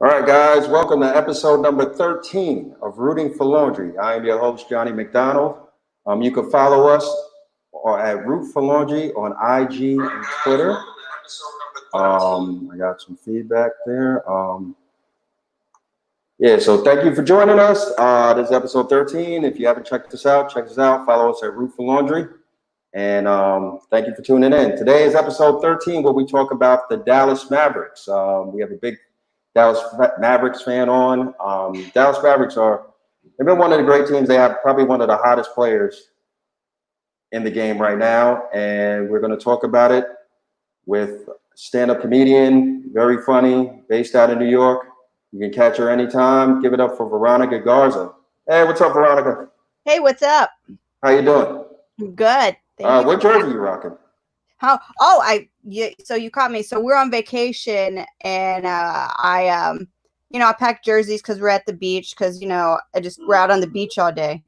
All right, guys, welcome to episode number 13 of Rooting for Laundry. I am your host, Johnny McDonald. You can follow us at Root for Laundry on IG and Twitter. I got some feedback there. So thank you for joining us. This is episode 13. If you haven't checked us out, check us out. Follow us at Root for Laundry. And thank you for tuning in. Today is episode 13 where we talk about the Dallas Mavericks. We have a big Dallas Mavericks fan on. Dallas Mavericks they've been one of the great teams. They have probably one of the hottest players in the game right now. And we're going to talk about it with stand-up comedian, very funny, based out of New York. You can catch her anytime. Give it up for Veronica Garza. Hey, what's up, Veronica? Hey, what's up? How you doing? I'm good. Thank you. What jersey are you rocking? So you caught me. So we're on vacation, and I packed jerseys because we're at the beach because we're out on the beach all day,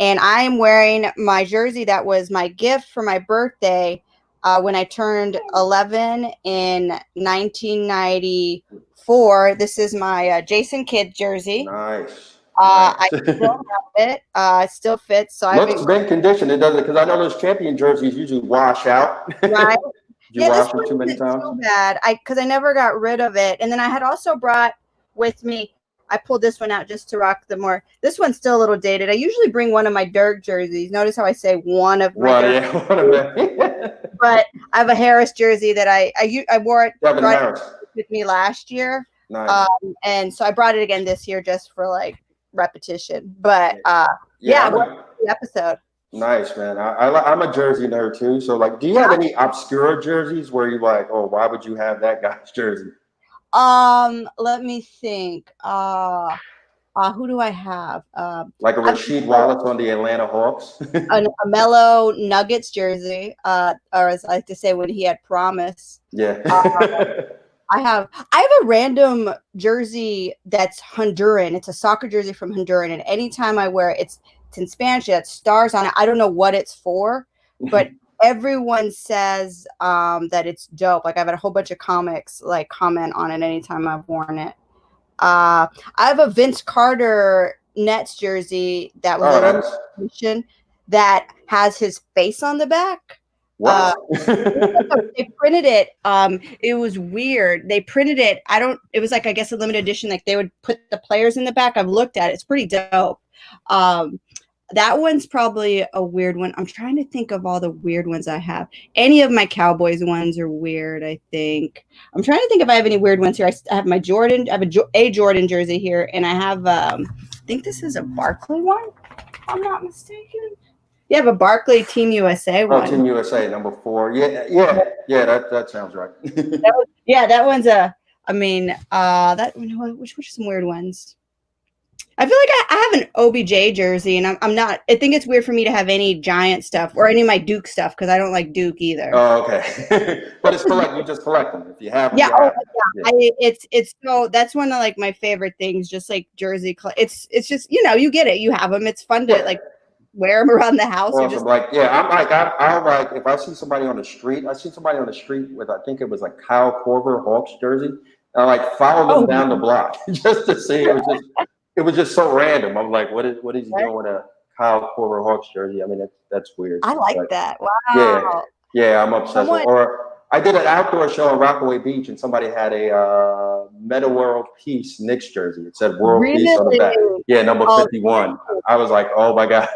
and I am wearing my jersey that was my gift for my birthday when I turned 11 in 1994. This is my Jason Kidd jersey. Nice. I still have it. It still fits. So looks mint condition. It doesn't, because I know those champion jerseys usually wash out. Right. You wash them too many times. So bad. Because I never got rid of it. And then I had also brought with me. I pulled this one out just to rock the more. This one's still a little dated. I usually bring one of my Dirk jerseys. Notice how I say one of my. Well, yeah, one of them. But I have a Harris jersey that I wore it with me last year. Nice. And so I brought it again this year just for repetition. But the episode. Nice, man. I'm a jersey nerd too. So do you have any obscure jerseys where you're like, oh, why would you have that guy's jersey? Let me think. Who do I have? Like a Rasheed Wallace on the Atlanta Hawks. a Melo Nuggets jersey, or as I like to say, when he had promise. Yeah. I have a random jersey that's Honduran. It's a soccer jersey from Honduran, and anytime I wear it, it's in Spanish. It has stars on it. I don't know what it's for, but everyone says that it's dope. I've had a whole bunch of comics comment on it anytime I've worn it. I have a Vince Carter Nets jersey that was that has his face on the back. What? They printed it. It was weird. They printed it. It was I guess a limited edition. They would put the players in the back. I've looked at it. It's pretty dope. That one's probably a weird one. I'm trying to think of all the weird ones I have. Any of my Cowboys ones are weird, I think. I'm trying to think if I have any weird ones here. I have my Jordan. I have a Jordan jersey here, and I have I think this is a Barkley one, if I'm not mistaken. You have a Barkley Team USA one. Oh, Team USA, number 4. Yeah. That sounds right. That one's which are some weird ones. I feel like I have an OBJ jersey, and I'm not. I think it's weird for me to have any Giant stuff or any of my Duke stuff because I don't like Duke either. Oh, okay. But it's you just collect them if you have them. Yeah. It's so that's one of my favorite things. Just jersey. It's just you get it. You have them. It's fun to wear them around the house. Awesome. I'll if I see somebody on the street, with I think it was Kyle Korver Hawks jersey. I follow them down the block just to see. It was just so random. I'm like, what is he doing with a Kyle Korver Hawks jersey? I mean, that's weird. I like that. Wow. Yeah, I'm obsessed with. Or I did an outdoor show in Rockaway Beach, and somebody had a Meta World Peace Knicks jersey. It said World Peace on the back. Yeah, number 51. I was like, oh my God.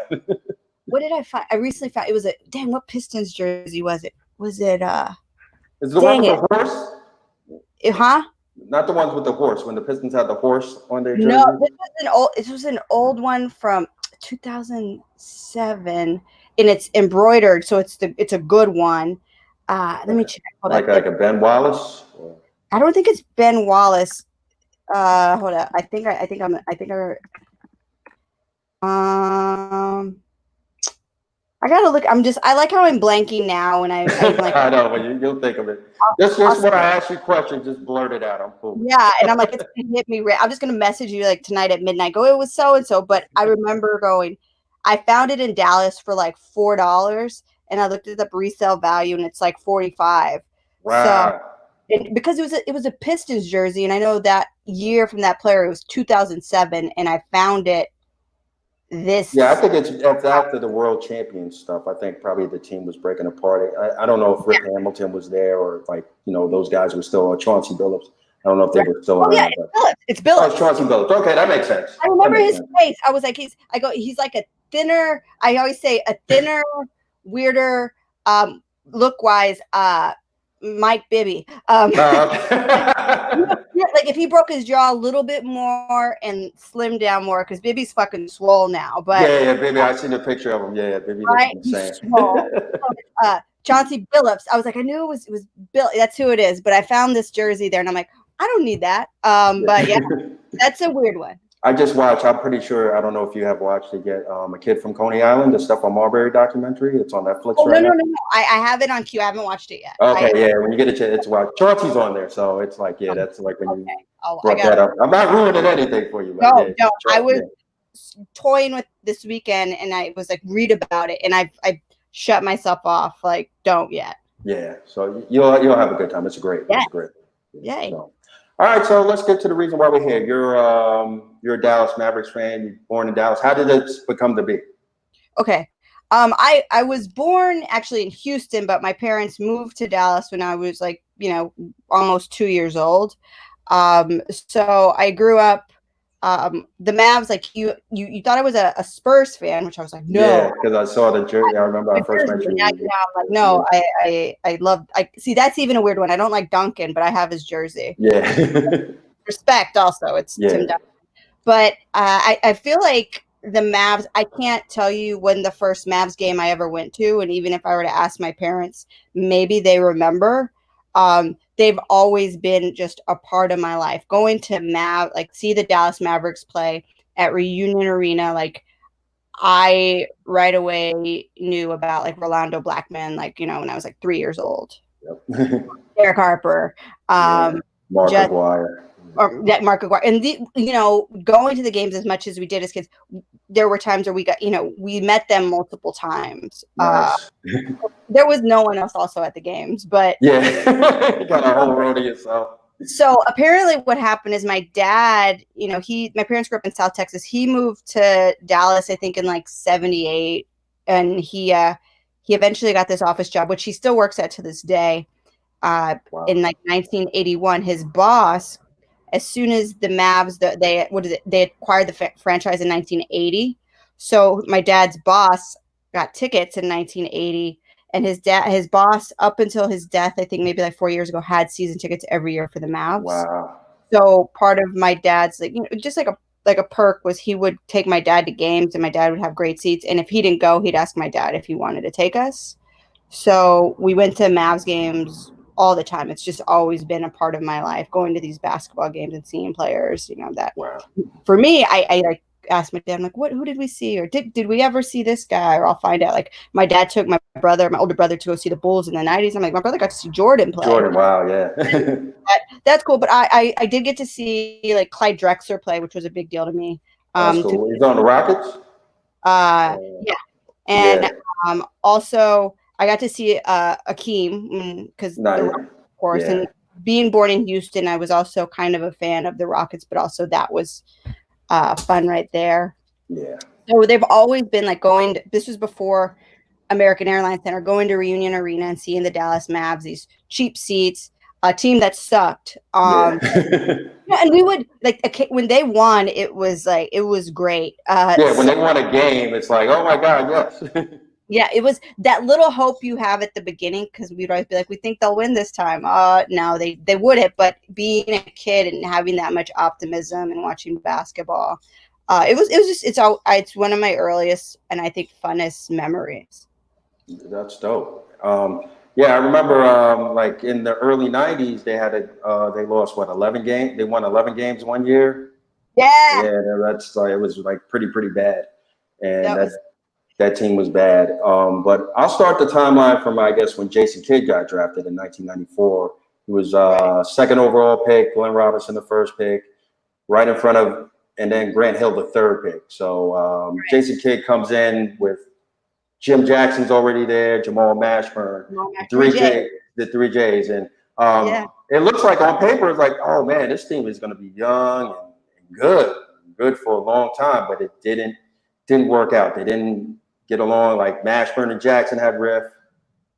What did I find? I recently found it was what Pistons jersey was it? Was it Is the one with the horse? Huh? Not the ones with the horse. When the Pistons had the horse on their jersey. No, this was an old one from 2007, and it's embroidered, so it's a good one. Let me check. Like a Ben Wallace. I don't think it's Ben Wallace. Hold up. I gotta look. I like how I'm blanking now, and I'm like. I know, but you'll think of it. Just when I ask you questions, just blurt it out. I'm cool. Yeah, and I'm like, it's gonna hit me. I'm just gonna message you tonight at midnight. Go, it was so and so. But I remember going. I found it in Dallas for $4, and I looked at the resale value, and it's $45. Wow. because it was a Pistons jersey, and I know that year from that player it was 2007, and I found it this. Yeah, I think it's after the World Champion stuff. I think probably the team was breaking apart. I don't know if Rick Hamilton was there or like those guys were still Chauncey Billups. I don't know if they were still around. It's Billups. It's Billups. Oh, it's Chauncey Billups. Okay, that makes sense. I remember his face. I was like, he's like a thinner. I always say a thinner, weirder, look wise. Mike Bibby. Like if he broke his jaw a little bit more and slimmed down more, because Bibby's fucking swole now. But yeah, Bibby, I seen a picture of him. Yeah, Bibby right? looks insane. Chauncey Billups. I was like, I knew it was Bill. That's who it is. But I found this jersey there, and I'm like, I don't need that. But yeah, that's a weird one. I just watched. I'm pretty sure. I don't know if you have watched it yet. A Kid from Coney Island, the Stephon Marbury documentary. It's on Netflix right now. No. I have it on queue. I haven't watched it yet. Okay, when you get a chance, it's watch. Chauncey's on there, so it's like, that's like when you brought that up. I'm not ruining anything for you. No. I was toying with this weekend, and I was like, read about it, and I shut myself off. Like, don't yet. Yeah, so you'll have a good time. It's great. Yeah. It's great. Yay. So. All right, so let's get to the reason why we're here. You're a Dallas Mavericks fan. You're born in Dallas. How did it become to be? Okay. I was born actually in Houston, but my parents moved to Dallas when I was like, almost 2 years old. So I grew up the Mavs, like you thought I was a Spurs fan, which I was like, no. Yeah, because I saw the jersey. I remember I first met you. Like, no, I love. I that's even a weird one. I don't like Duncan, but I have his jersey. Yeah. Respect also. It's Tim Duncan. But I feel like the Mavs. I can't tell you when the first Mavs game I ever went to, and even if I were to ask my parents, maybe they remember. They've always been just a part of my life. Going to see the Dallas Mavericks play at Reunion Arena, like I right away knew about like Rolando Blackman, like when I was like 3 years old. Yep. Eric Harper, Mark Aguirre. Mark Aguirre, and going to the games as much as we did as kids, there were times where we got we met them multiple times. Nice. There was no one else also at the games, but you got a whole row to yourself. So apparently what happened is my dad, my parents grew up in South Texas. He moved to Dallas, I think in like 78. And he eventually got this office job, which he still works at to this day. Wow. In like 1981, his boss, as soon as the Mavs, they acquired the franchise in 1980. So my dad's boss got tickets in 1980. And his boss, up until his death, I think maybe like 4 years ago, had season tickets every year for the Mavs. Wow. So part of my dad's just like a perk was he would take my dad to games, and my dad would have great seats. And if he didn't go, he'd ask my dad if he wanted to take us. So we went to Mavs games all the time. It's just always been a part of my life, going to these basketball games and seeing players. That. Wow. For me, I like asked my dad, I'm like, who did we see? Or did we ever see this guy? Or I'll find out. Like my dad took my older brother to go see the Bulls in the 90s. I'm like, my brother got to see Jordan play. Wow, yeah. That's cool. But I did get to see like Clyde Drexler play, which was a big deal to me. That's cool. He's on the Rockets? Yeah. And also I got to see Akeem because of course, and being born in Houston, I was also kind of a fan of the Rockets, but also that was fun right there. Yeah. So they've always been like this was before American Airlines Center, going to Reunion Arena and seeing the Dallas Mavs, these cheap seats, a team that sucked. And we would when they won, it was great. When they won a game, it's like, oh my God, yes. Yeah, it was that little hope you have at the beginning, because we'd always be like, we think they'll win this time. No, they wouldn't. But being a kid and having that much optimism and watching basketball, it's one of my earliest and I think funnest memories. That's dope. I remember like in the early 90s, they lost 11 games. They won 11 games one year. Yeah. Yeah, that's like, it was like pretty bad. And that team was bad. But I'll start the timeline from, I guess, when Jason Kidd got drafted in 1994. He was second overall pick, Glenn Robinson the first pick, right in front of, and then Grant Hill the third pick. So Jason Kidd comes in with Jim Jackson's already there, Jamal Mashburn, the three J's. And It looks like on paper, it's like, oh man, this team is going to be young and good for a long time, but it didn't work out. They didn't get along. Like Mashburn and Jackson had riff.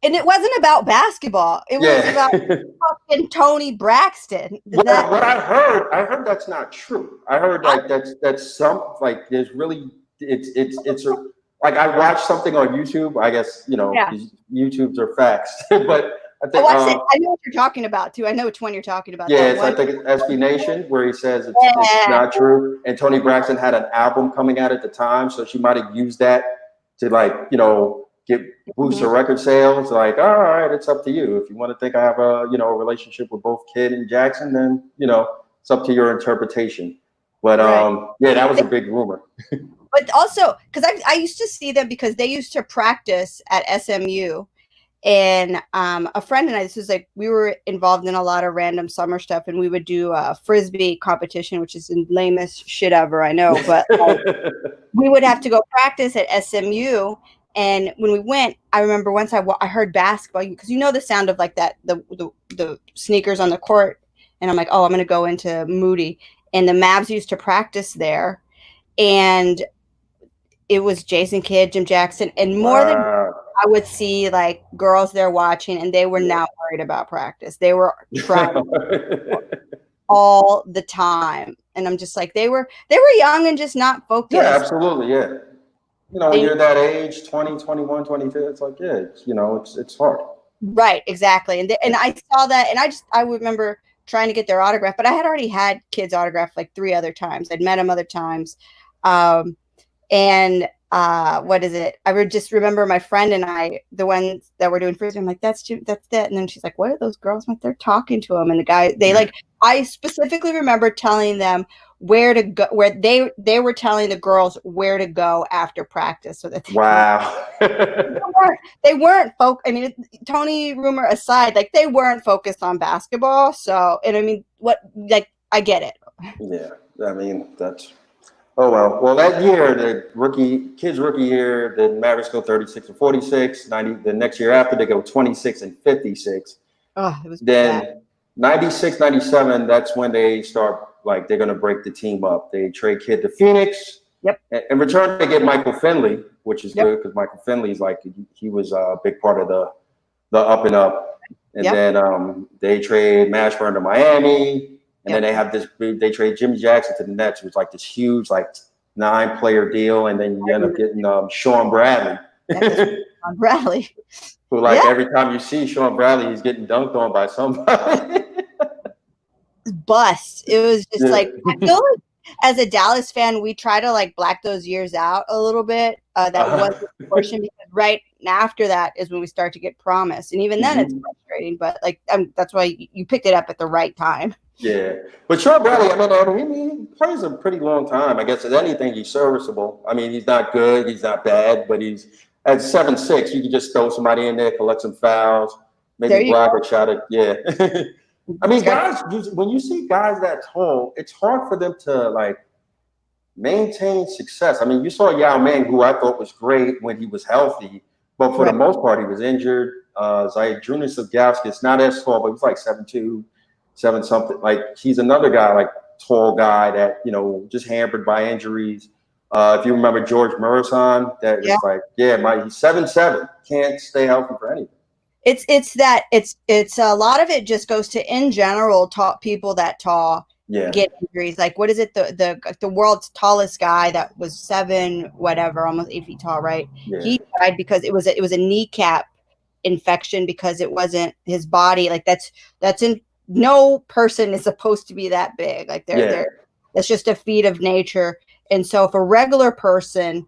And it wasn't about basketball. It was about fucking Tony Braxton. What I heard that's not true. I heard like that's some like there's really it's like I watched something on YouTube. I guess YouTubes are facts, but I think I know what you're talking about too. I know which one you're talking about. Yeah, I think it's SB Nation where he says it's not true. And Tony Braxton had an album coming out at the time, so she might have used that to boost her record sales. Like, all right, it's up to you. If you want to think I have a relationship with both Kidd and Jackson, then it's up to your interpretation. But that was a big rumor. But also, because I used to see them because they used to practice at SMU. And a friend and I, this was like, we were involved in a lot of random summer stuff, and we would do a Frisbee competition, which is the lamest shit ever, I know. But we would have to go practice at SMU. And when we went, I remember once I heard basketball, because the sound of like that, the sneakers on the court. And I'm like, oh, I'm going to go into Moody. And the Mavs used to practice there. And it was Jason Kidd, Jim Jackson, and more than I would see like girls there watching, and they were not worried about practice. They were trying all the time. And I'm just like, they were young and just not focused. Yeah, absolutely. Yeah. When you're that age, 20, 21, 22, it's like, it's hard. Right. Exactly. And I saw that, and I remember trying to get their autograph, but I had already had Kidd's autograph like 3 other times. I'd met him other times. What is it? I would just remember my friend and I, the ones that were doing Frisbee. I'm like, that's that. And then she's like, what are those girls? I'm like, they're talking to him. And the guy, I specifically remember telling them where to go, where they were telling the girls where to go after practice. So that they weren't I mean, Tony rumor aside, like they weren't focused on basketball. So, and I mean, I get it. Yeah. I mean, that's. Oh, well, that year, the Kidd's rookie year, the Mavericks go 36-46. The next year after, they go 26-56. Oh, it was then bad. 96, 97, that's when they start, like, they're going to break the team up. They trade Kidd to Phoenix. Yep. In return, they get Michael Finley, which is good because Michael Finley's like, he was a big part of the up and up. And then they trade Mashburn to Miami. And then they have they trade Jimmy Jackson to the Nets, which was like this huge, like 9-player deal. And then you end up getting Sean Bradley. Sean Bradley. Who, like, every time you see Sean Bradley, he's getting dunked on by somebody. Bust. It was just like, I feel like as a Dallas fan, we try to like black those years out a little bit. That was the portion, because right after that is when we start to get promised. And even then it's frustrating, but like, that's why you picked it up at the right time. Yeah, but Sean Bradley, I mean, he plays a pretty long time. I guess if anything, he's serviceable. I mean, he's not good, he's not bad, but he's at 7'6". You can just throw somebody in there, collect some fouls, maybe block a shot at. Yeah, I mean, guys, when you see guys that tall, it's hard for them to like maintain success. I mean, you saw Yao Ming, who I thought was great when he was healthy, but for the most part, he was injured. Zydrunas Ilgauskas, not as tall, but he's like 7'2". 7 something. Like, he's another guy, like tall guy that just hampered by injuries. If you remember George Murison, that is like, he's 7'7", can't stay healthy for anything. It's a lot of it just goes to, in general, people that tall get injuries. Like, what is it? The world's tallest guy that was 7 whatever, almost 8 feet tall, right? Yeah. He died because it was a kneecap infection, because it wasn't his body. Like, that's in. No person is supposed to be that big. Like that's just a feat of nature. And so if a regular person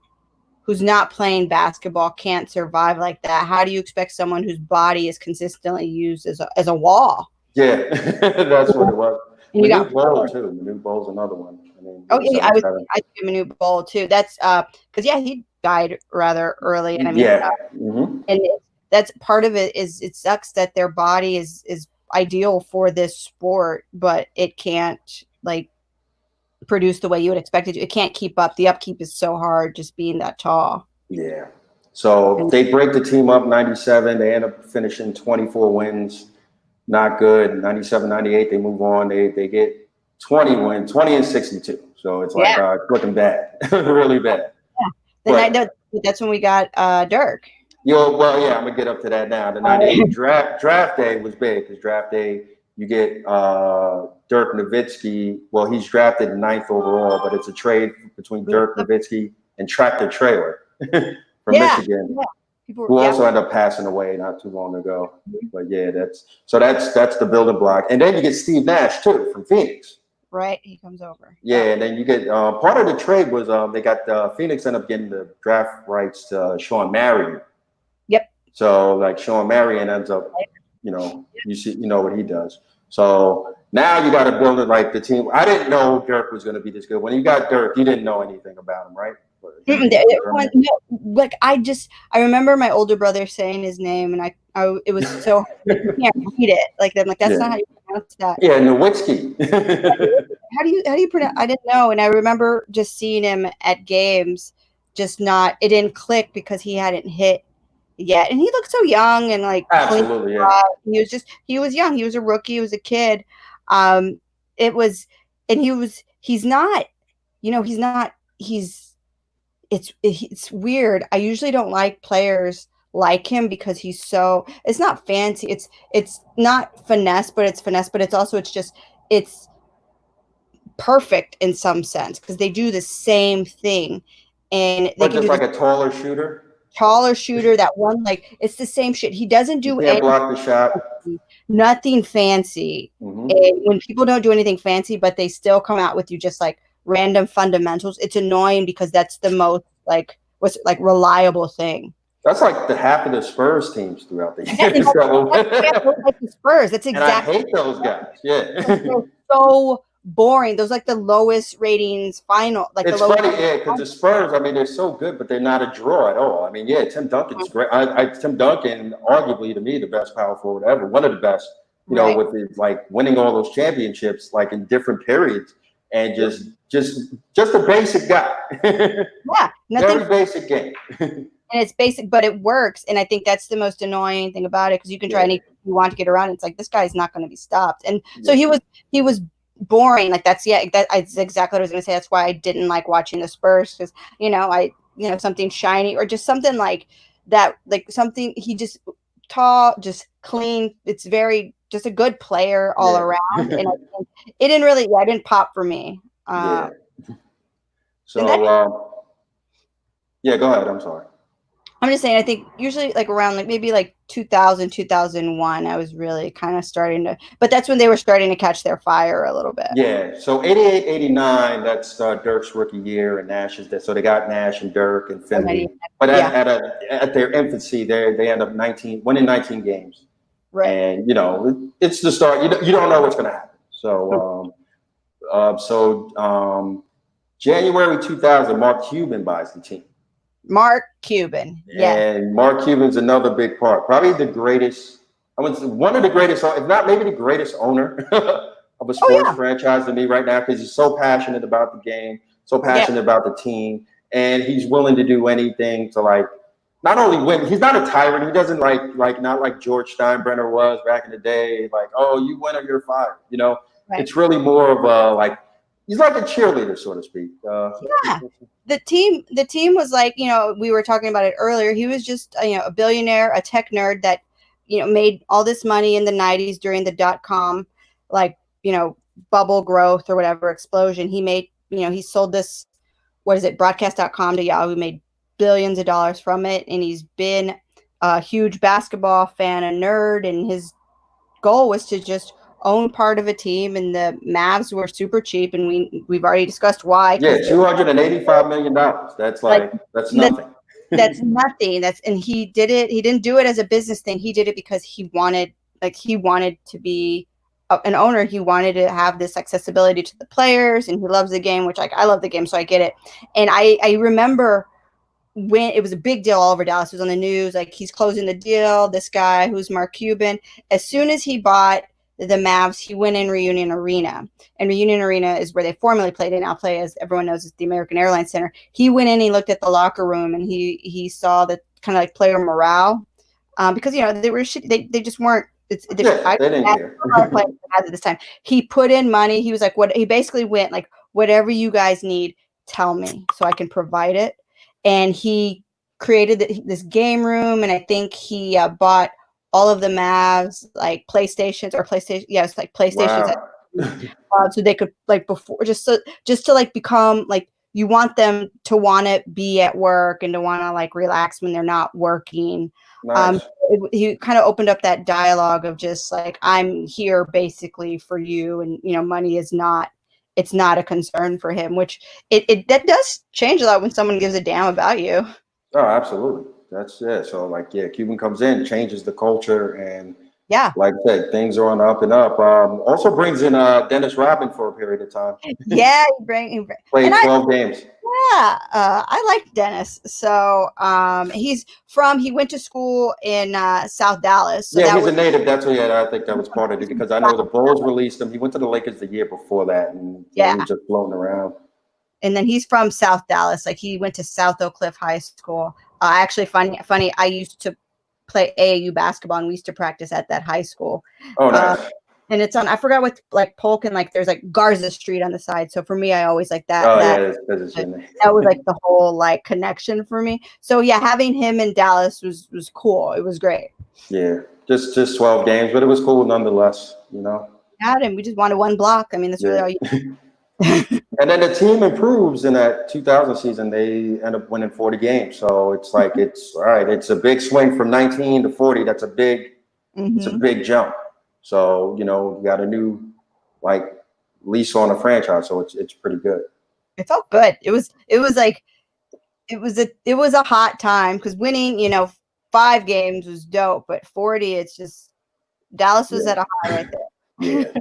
who's not playing basketball can't survive like that, how do you expect someone whose body is consistently used as a wall? Yeah, that's what it was. And Manu Bol too. Manu Bol's another one. I mean, I think Manu Bol too. That's because he died rather early. And I mean, and that's part of it. Is it sucks that their body is ideal for this sport, but it can't like produce the way you would expect it to. It can't keep up. The upkeep is so hard just being that tall. Yeah. So they break the team up 97. They end up finishing 24 wins. not good. 97, 98, they move on. They get 20 and 62. So it's like looking bad, really bad. Yeah. That's when we got Dirk. I'm gonna get up to that now. The 98 draft day was big because draft day you get Dirk Nowitzki. Well, he's drafted 9th overall, but it's a trade between Dirk Nowitzki and Tractor Trailer from Michigan. Yeah. Who also ended up passing away not too long ago. But yeah, that's the building block. And then you get Steve Nash too from Phoenix. Right, he comes over. Yeah, and then you get part of the trade was they got Phoenix ended up getting the draft rights to Sean Marion. Yep. So like Sean Marion ends up, you know what he does. So now you got to build it like the team. I didn't know Dirk was going to be this good. When you got Dirk, you didn't know anything about him, right? I remember my older brother saying his name, and it was so you can't read it. Like I'm like, that's not how you pronounce that. Yeah, Nowitzki. How do you pronounce? I didn't know, and I remember just seeing him at games, it didn't click because he hadn't hit yet, and he looked so young and like absolutely, he was young. He was a rookie. He was a kid. It's weird. I usually don't like players like him because it's not fancy. It's not finesse, but it's finesse, but it's perfect in some sense because they do the same thing. And they just like a taller shooter. That one, like it's the same shit. He doesn't do anything. Block the shot. Nothing fancy. Mm-hmm. And when people don't do anything fancy, but they still come out with you just like random fundamentals, it's annoying because that's the most reliable thing. That's like the half of the Spurs teams throughout the years. Like the Spurs. That's exactly. And I hate those guys. Yeah. They're so boring. Those like the lowest ratings final. Like it's funny, because the Spurs, I mean, they're so good, but they're not a draw at all. I mean, Tim Duncan's great. Tim Duncan, arguably to me, the best power forward ever. One of the best. With his, like winning all those championships, like in different periods, and just a basic guy. Very basic game. And it's basic, but it works. And I think that's the most annoying thing about it because you can try anything you want to get around. It's like this guy's not going to be stopped. And so he was boring. Like that's exactly what I was going to say. That's why I didn't like watching the Spurs because something shiny or just something like that. Like something he just tall, just clean. It's very just a good player all around. And it didn't pop for me. So go ahead. I'm sorry. I'm just saying, I think usually like around like maybe like 2000, 2001, I was really kind of but that's when they were starting to catch their fire a little bit. Yeah. So 88, 89, that's Dirk's rookie year and Nash's. So they got Nash and Dirk and Finley. But at their infancy, they end up winning 19 games. Right. And, it's the start. You don't know what's going to happen. So, January 2000, Mark Cuban buys the team. Mark Cuban. Yeah. And Mark Cuban's another big part. Probably the greatest, one of the greatest, if not maybe the greatest owner of a sports franchise to me right now because he's so passionate about the game, so passionate about the team, and he's willing to do anything to like not only win. He's not a tyrant. He doesn't not like George Steinbrenner was back in the day. Like, oh, you win or you're fired. It's really more of a he's like a cheerleader, so to speak. The team was like, we were talking about it earlier. He was just, a billionaire, a tech nerd that, made all this money in the 90s during the .com, bubble growth or whatever explosion. He made, he sold this, broadcast.com to Yahoo, made billions of dollars from it. And he's been a huge basketball fan, a nerd. And his goal was to just own part of a team, and the Mavs were super cheap, and we've already discussed why. Yeah, $285 million. That's that's nothing. That's nothing. And he did it. He didn't do it as a business thing. He did it because he wanted to be an owner. He wanted to have this accessibility to the players, and he loves the game, which I love the game, so I get it. And I remember when it was a big deal all over Dallas. It was on the news. Like, he's closing the deal. This guy who's Mark Cuban. As soon as he bought the Mavs, he went in Reunion Arena, and Reunion Arena is where they formerly played. They now play, as everyone knows, is the American Airlines Center. He went in, he looked at the locker room, and he saw the kind of like player morale, because they were they just weren't It's different. Yeah, they didn't care. At this time, he put in money. He was like, "What?" He basically went like, "Whatever you guys need, tell me, so I can provide it." And he created this game room, and I think he bought all of the Mavs like PlayStations or PlayStation. Yeah, it's like PlayStations. Wow. So they could like before just to like become like you want them to want to be at work and to want to like relax when they're not working. Nice. He kind of opened up that dialogue of just like I'm here basically for you, and money is not it's not a concern for him, which it that does change a lot when someone gives a damn about you. Oh, absolutely. That's it. So like, yeah, Cuban comes in, changes the culture, and Yeah. like I said, things are on the up and up. Also brings in Dennis Rodman for a period of time. Yeah, Played and 12 games. Yeah, I like Dennis. So he went to school in South Dallas. So Yeah, that he's a was native. That's what, yeah, I think that was part of it because I know the Bulls released him. He went to the Lakers the year before that, and he yeah. was just floating around. And then he's from South Dallas. Like he went to South Oak Cliff High School. Actually, funny. I used to play AAU basketball, and we used to practice at that high school. Oh, nice. And it's on. I forgot what like Polk and like there's like Garza Street on the side. So for me, I always like that. Oh, that yeah, because it's in there. that was like the whole like connection for me. So yeah, having him in Dallas was cool. It was great. Yeah, just 12 games, but it was cool nonetheless, Had him. We just wanted one block. I mean, that's really all you. And then the team improves in that 2000 season. They end up winning 40 games. So it's like it's all right. It's a big swing from 19 to 40. That's a big, it's a big jump. So you got a new like lease on a franchise. So it's pretty good. It felt good. It was like it was a hot time because winning 5 games was dope, but 40, it's just Dallas was at a high right there. Yeah.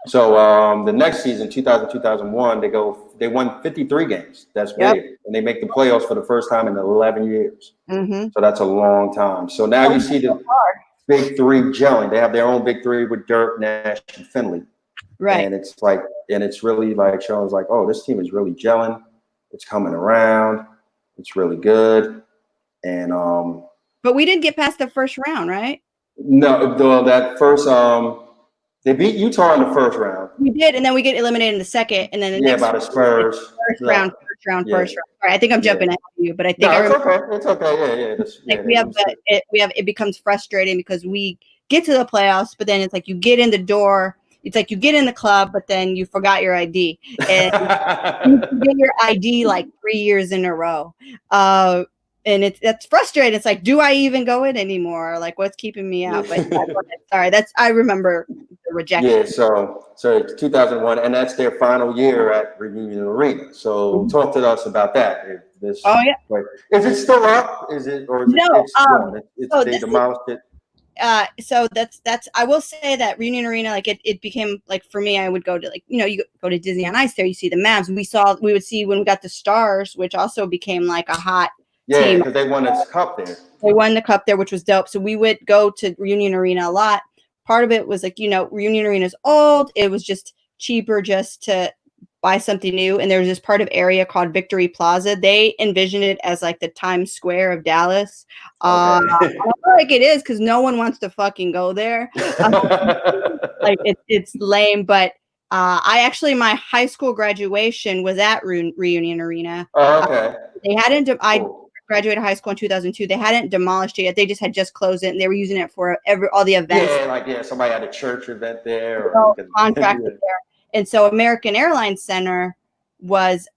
So the next season, 2000-2001, they won 53 games. That's big, and they make the playoffs for the first time in 11 years. So that's a long time. So now you see the big three gelling. They have their own big three with Dirk, Nash, and Finley. Right. And it's really like showing like, oh, this team is really gelling. It's coming around. It's really good. And but we didn't get past the first round, right? No, that first they beat Utah in the first round. We did, and then we get eliminated in the second, and then the next by the Spurs. First round. All right, I think I'm jumping ahead of you, but I think it's okay. Yeah. It becomes frustrating because we get to the playoffs, but then it's like you get in the door. It's like you get in the club, but then you forgot your ID, and you get your ID like 3 years in a row. And that's frustrating. It's like, do I even go in anymore? Like, what's keeping me out? But sorry, I remember the rejection. Yeah, so it's 2001, and that's their final year at Reunion Arena. So talk to us about that. Is it still up? Is it or is they demolished it? So that's I will say that Reunion Arena, like it became like for me, I would go to you go to Disney on Ice there, you see the Mavs. We would see when we got the Stars, which also became like a hot team. Because they won the cup there. They won the cup there, which was dope. So we would go to Reunion Arena a lot. Part of it was like, Reunion Arena is old. It was just cheaper just to buy something new. And there was this part of area called Victory Plaza. They envisioned it as like the Times Square of Dallas. I don't feel like it is because no one wants to fucking go there. Like it's lame, but my high school graduation was at Reunion Arena. Oh, okay. They hadn't. I graduated high school in 2002. They hadn't demolished it yet. They just had just closed it, and they were using it for all the events. Somebody had a church event there. Contracted there. And so American Airlines Center was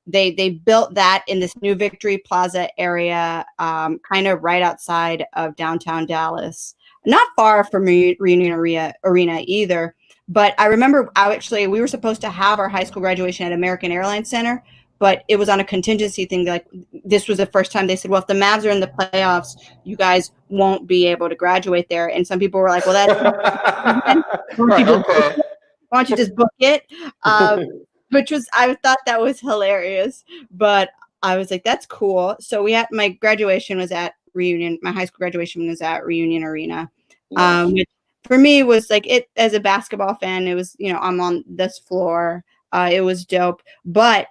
they built that in this new Victory Plaza area, kind of right outside of downtown Dallas, not far from Reunion Arena either. But I remember we were supposed to have our high school graduation at American Airlines Center, but it was on a contingency thing. Like this was the first time they said, well, if the Mavs are in the playoffs, you guys won't be able to graduate there. And some people were like, well, that's why don't you just book it? I thought that was hilarious, but I was like, that's cool. So my graduation was at Reunion. My high school graduation was at Reunion Arena. Which for me was like it as a basketball fan. It was, I'm on this floor. It was dope, but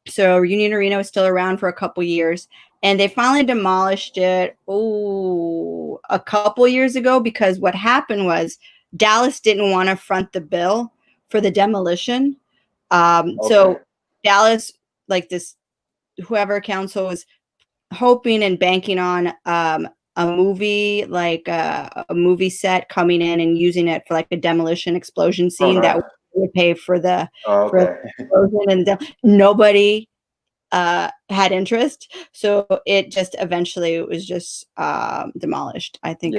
so Reunion Arena was still around for a couple years. and they finally demolished it a couple years ago, because what happened was Dallas didn't want to front the bill for the demolition. So Dallas, like this, whoever council was hoping and banking on a movie, like a movie set coming in and using it for like a demolition explosion scene that would pay for the explosion, and nobody had interest, so it just eventually was just demolished. I think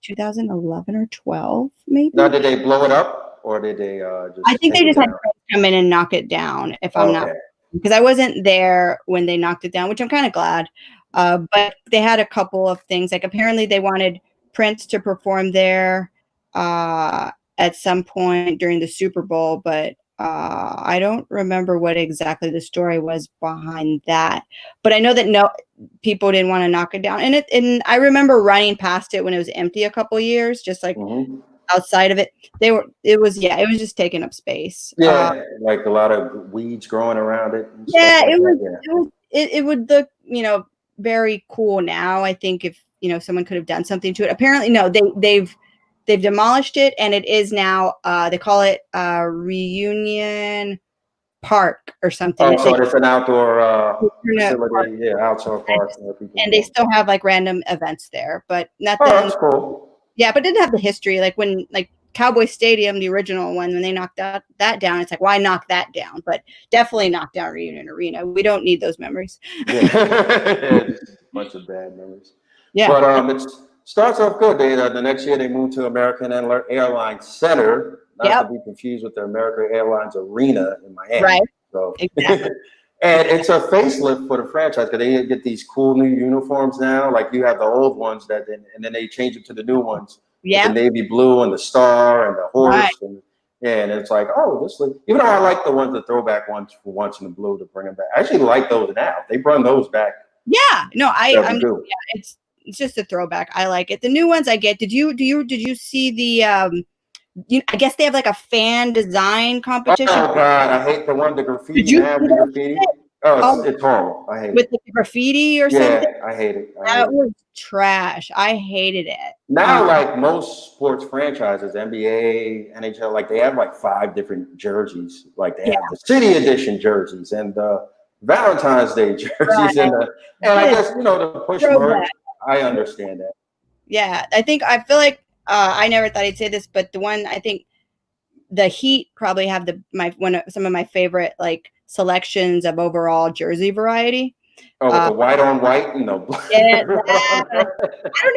2011 or 12, maybe. Now, did they blow it up, or did they just? I think they just had to come in and knock it down. If I'm not, because I wasn't there when they knocked it down, which I'm kind of glad. But they had a couple of things. Like apparently they wanted Prince to perform there at some point during the Super Bowl, but I don't remember what exactly the story was behind that. But I know that people didn't want to knock it down. And I remember running past it when it was empty a couple years, just like outside of it. It was just taking up space. Yeah, like a lot of weeds growing around it. Yeah, it would look, very cool now. I think if, someone could have done something to it. Apparently, no, they've demolished it, and it is now they call it Reunion Park or something. Oh, so it's an outdoor facility, outdoor park. And they still have like random events there, but nothing. Oh, that's cool. Yeah, but it didn't have the history. Like when Cowboy Stadium, the original one, when they knocked that down, it's like, why knock that down? But definitely knock down Reunion Arena. We don't need those memories. Yeah, bunch of bad memories. Yeah, but it starts off good. The next year they moved to American Airlines Center, not to be confused with the American Airlines Arena in Miami. Right. So exactly. And it's a facelift for the franchise because they get these cool new uniforms now. Like you have the old ones and then they change them to the new ones. Yeah. The navy blue and the star and the horse. Right. And it's like, even though I like the throwback ones for once in the blue to bring them back. I actually like those now. They bring those back. Yeah. No, it's just a throwback. I like it. The new ones I get. Did you see the I guess they have like a fan design competition. Oh God, I hate the graffiti. Did you see the graffiti? It's horrible. I hate it. With the graffiti or something? Yeah, I hate it. That was trash. I hated it. Now, like most sports franchises, NBA, NHL, like they have like 5 different jerseys. Like they have the City Edition jerseys and the Valentine's Day jerseys, and I guess the push merch. I understand that. Yeah, I feel like I never thought I'd say this, but the one I think the Heat probably have some of my favorite like selections of overall jersey variety. Oh, with the white on white, Yeah, I don't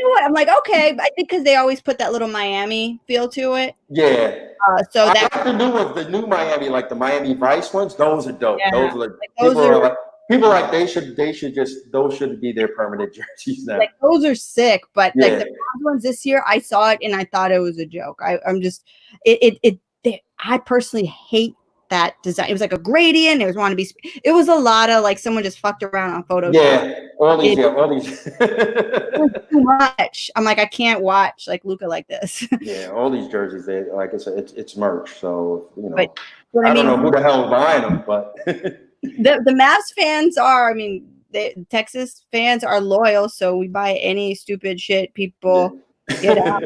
know what I'm like. Okay, I think because they always put that little Miami feel to it. Yeah. So I like the new Miami, like the Miami Vice ones. Those are dope. Yeah. Those are those should be their permanent jerseys now. Like those are sick, but like the ones this year, I saw it and I thought it was a joke. I personally hate that design. It was like a gradient. It was a lot of like someone just fucked around on Photoshop. Yeah, all these. It was too much. I'm like, I can't watch like Luka like this. Yeah, all these jerseys. They like it's merch. So but I don't know who the hell is buying them, but the Mavs fans are. I mean, the Texas fans are loyal, so we buy any stupid shit people get out.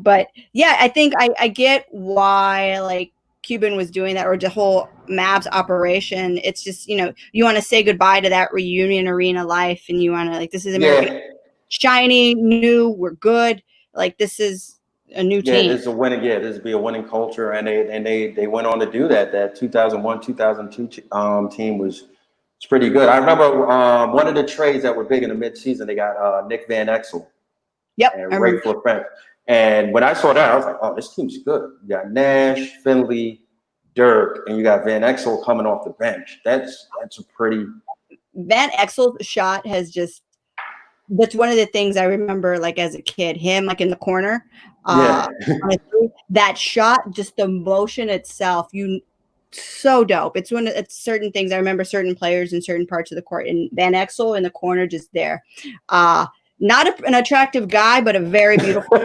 But yeah, I think I get why like Cuban was doing that, or the whole Mavs operation. It's just, you want to say goodbye to that Reunion Arena life, and you want to like, this is American, shiny, new, we're good. Like this is a new team. Yeah, this is a winning. Yeah, this would be a winning culture, and they went on to do that. That 2001, 2002 team was pretty good. I remember one of the trades that were big in the midseason. They got Nick Van Exel. Yep, and Ray French. And when I saw that, I was like, oh, this team's good. You got Nash, Finley, Dirk, and you got Van Exel coming off the bench. That's a pretty. Van Exel's shot that's one of the things I remember, like as a kid, him like in the corner. That shot, just the motion itself, so dope. It's certain things. I remember certain players in certain parts of the court, and Van Exel in the corner, just there. Not an attractive guy, but a very beautiful,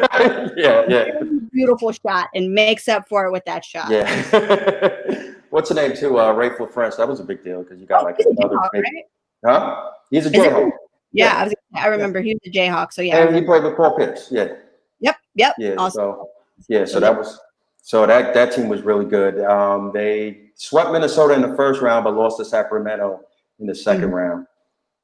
beautiful shot, and makes up for it with that shot. Yeah. What's the name too? Rayful French. That was a big deal because you got like another big, right? huh? He's a Is it? Jayhawk. Yeah, I remember he was a Jayhawk. So yeah, And he played with Paul Pierce. Yeah. Yep. Yeah. Awesome. So that team was really good. They swept Minnesota in the first round, but lost to Sacramento in the second round.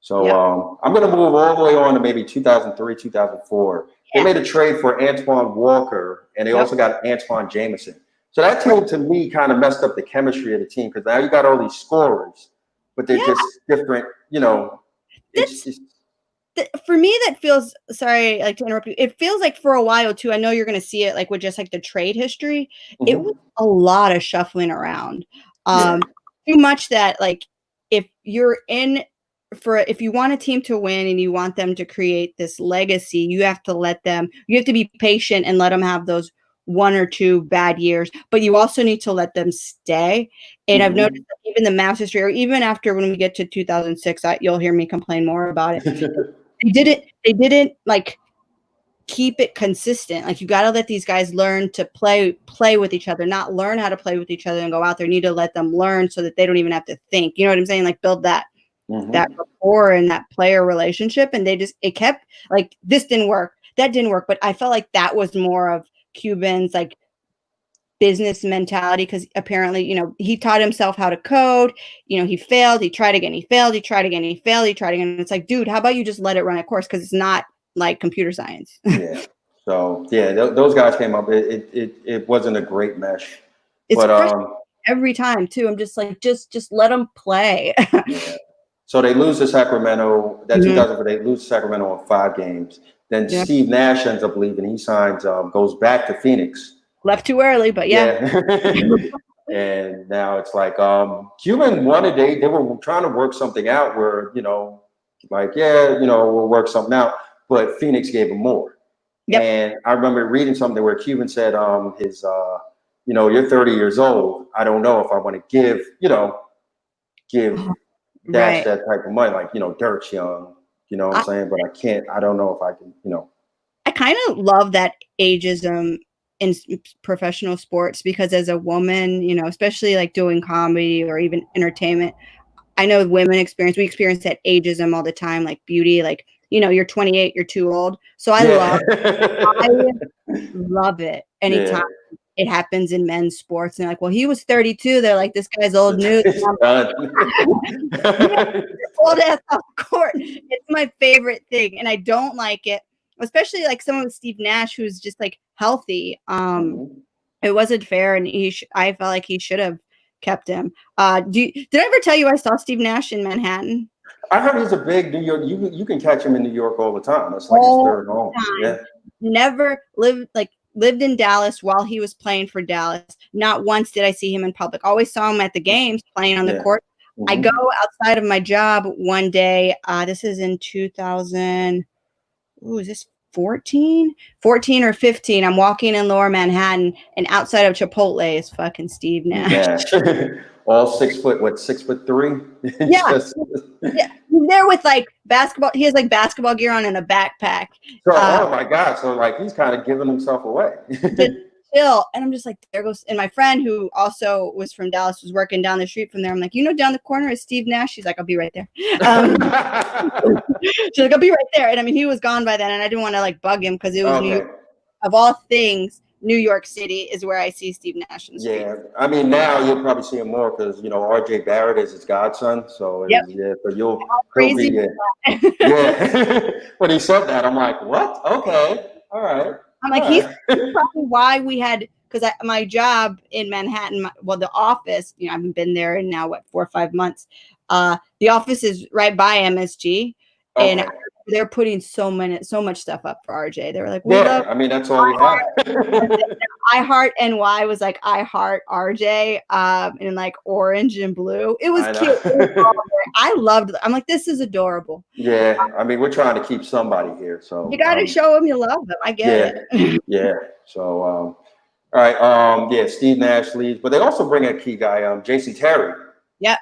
So I'm going to move all the way on to maybe 2003, 2004. They made a trade for Antoine Walker, and they also got Antoine Jameson. So that team, to me, kind of messed up the chemistry of the team because now you got all these scorers, but they're just different. You know, for me, that feels, sorry, like to interrupt you. It feels like for a while too. I know you're going to see it like with just like the trade history. It was a lot of shuffling around. Too much that like if you're in if you want a team to win and you want them to create this legacy, you have to be patient and let them have those 1 or 2 bad years, but you also need to let them stay. And I've noticed that even the Mavs history, or even after when we get to 2006, you'll hear me complain more about it. They didn't like keep it consistent. Like you got to let these guys learn to play with each other, not learn how to play with each other and go out there. You need to let them learn so that they don't even have to think. You know what I'm saying? Like build that rapport and that player relationship. And it kept like, this didn't work, that didn't work. But I felt like that was more of Cuban's like business mentality, because apparently, he taught himself how to code. He failed, he tried again, he failed, he tried again, he failed, he tried again. It's like, dude, how about you just let it run a course? Because it's not like computer science. So those guys came up. It wasn't a great mesh. It's every time too. I'm just like, just let them play. So they lose to Sacramento. That 2004, they lose to Sacramento in 5 games. Then Steve Nash ends up leaving. He signs, goes back to Phoenix. Left too early, but And now it's like Cuban wanted, they were trying to work something out where, we'll work something out, but Phoenix gave him more. And I remember reading something where Cuban said you're 30 years old. I don't know if I want to give Dash that type of money, like, Dirk's young, you know what I'm saying? But I don't know if I can, I kind of love that ageism in professional sports, because as a woman, especially like doing comedy or even entertainment, I know women we experience that ageism all the time, like beauty, like, you're 28, you're too old. So I love it anytime it happens in men's sports. And they're like, well, he was 32. They're like, this guy's old news. Old ass off court. It's my favorite thing. And I don't like it, especially like someone with Steve Nash, who's just like healthy. It wasn't fair. And I felt like he should have kept him. Did I ever tell you I saw Steve Nash in Manhattan? I heard he's a big New York. You can catch him in New York all the time. That's like his third home. Yeah. Never lived in Dallas while he was playing for Dallas. Not once did I see him in public. Always saw him at the games playing on the court. I go outside of my job one day. This is in 2000. Is this 14 or 15? I'm walking in Lower Manhattan, and outside of Chipotle is fucking Steve Nash. All 6 foot, 6'3"? Yeah. He's there with like basketball. He has like basketball gear on and a backpack. So, oh my God. So like he's kind of giving himself away. Chill. And I'm just like, there goes. And my friend, who also was from Dallas, was working down the street from there. I'm like, down the corner is Steve Nash. She's like, I'll be right there. She's like, I'll be right there. And I mean, he was gone by then, and I didn't want to like bug him, because it was New York. Of all things, New York City is where I see Steve Nash. I mean, now you'll probably see him more because RJ Barrett is his godson. So so you'll crazy. When he said that, I'm like, what? Okay, all right. I'm like, he's probably why we had, because my job in Manhattan, the office, I haven't been there in now 4 or 5 months. The office is right by MSG, and they're putting so much stuff up for RJ. They were like, I mean, that's all we have. I Heart NY was like I Heart RJ, in like orange and blue. It was cute. I loved it. I'm like, this is adorable. Yeah, I mean, we're trying to keep somebody here, so you got to show them you love them. I get it. So, all right. Steve Nash leaves, but they also bring a key guy, Jason Terry. Yep.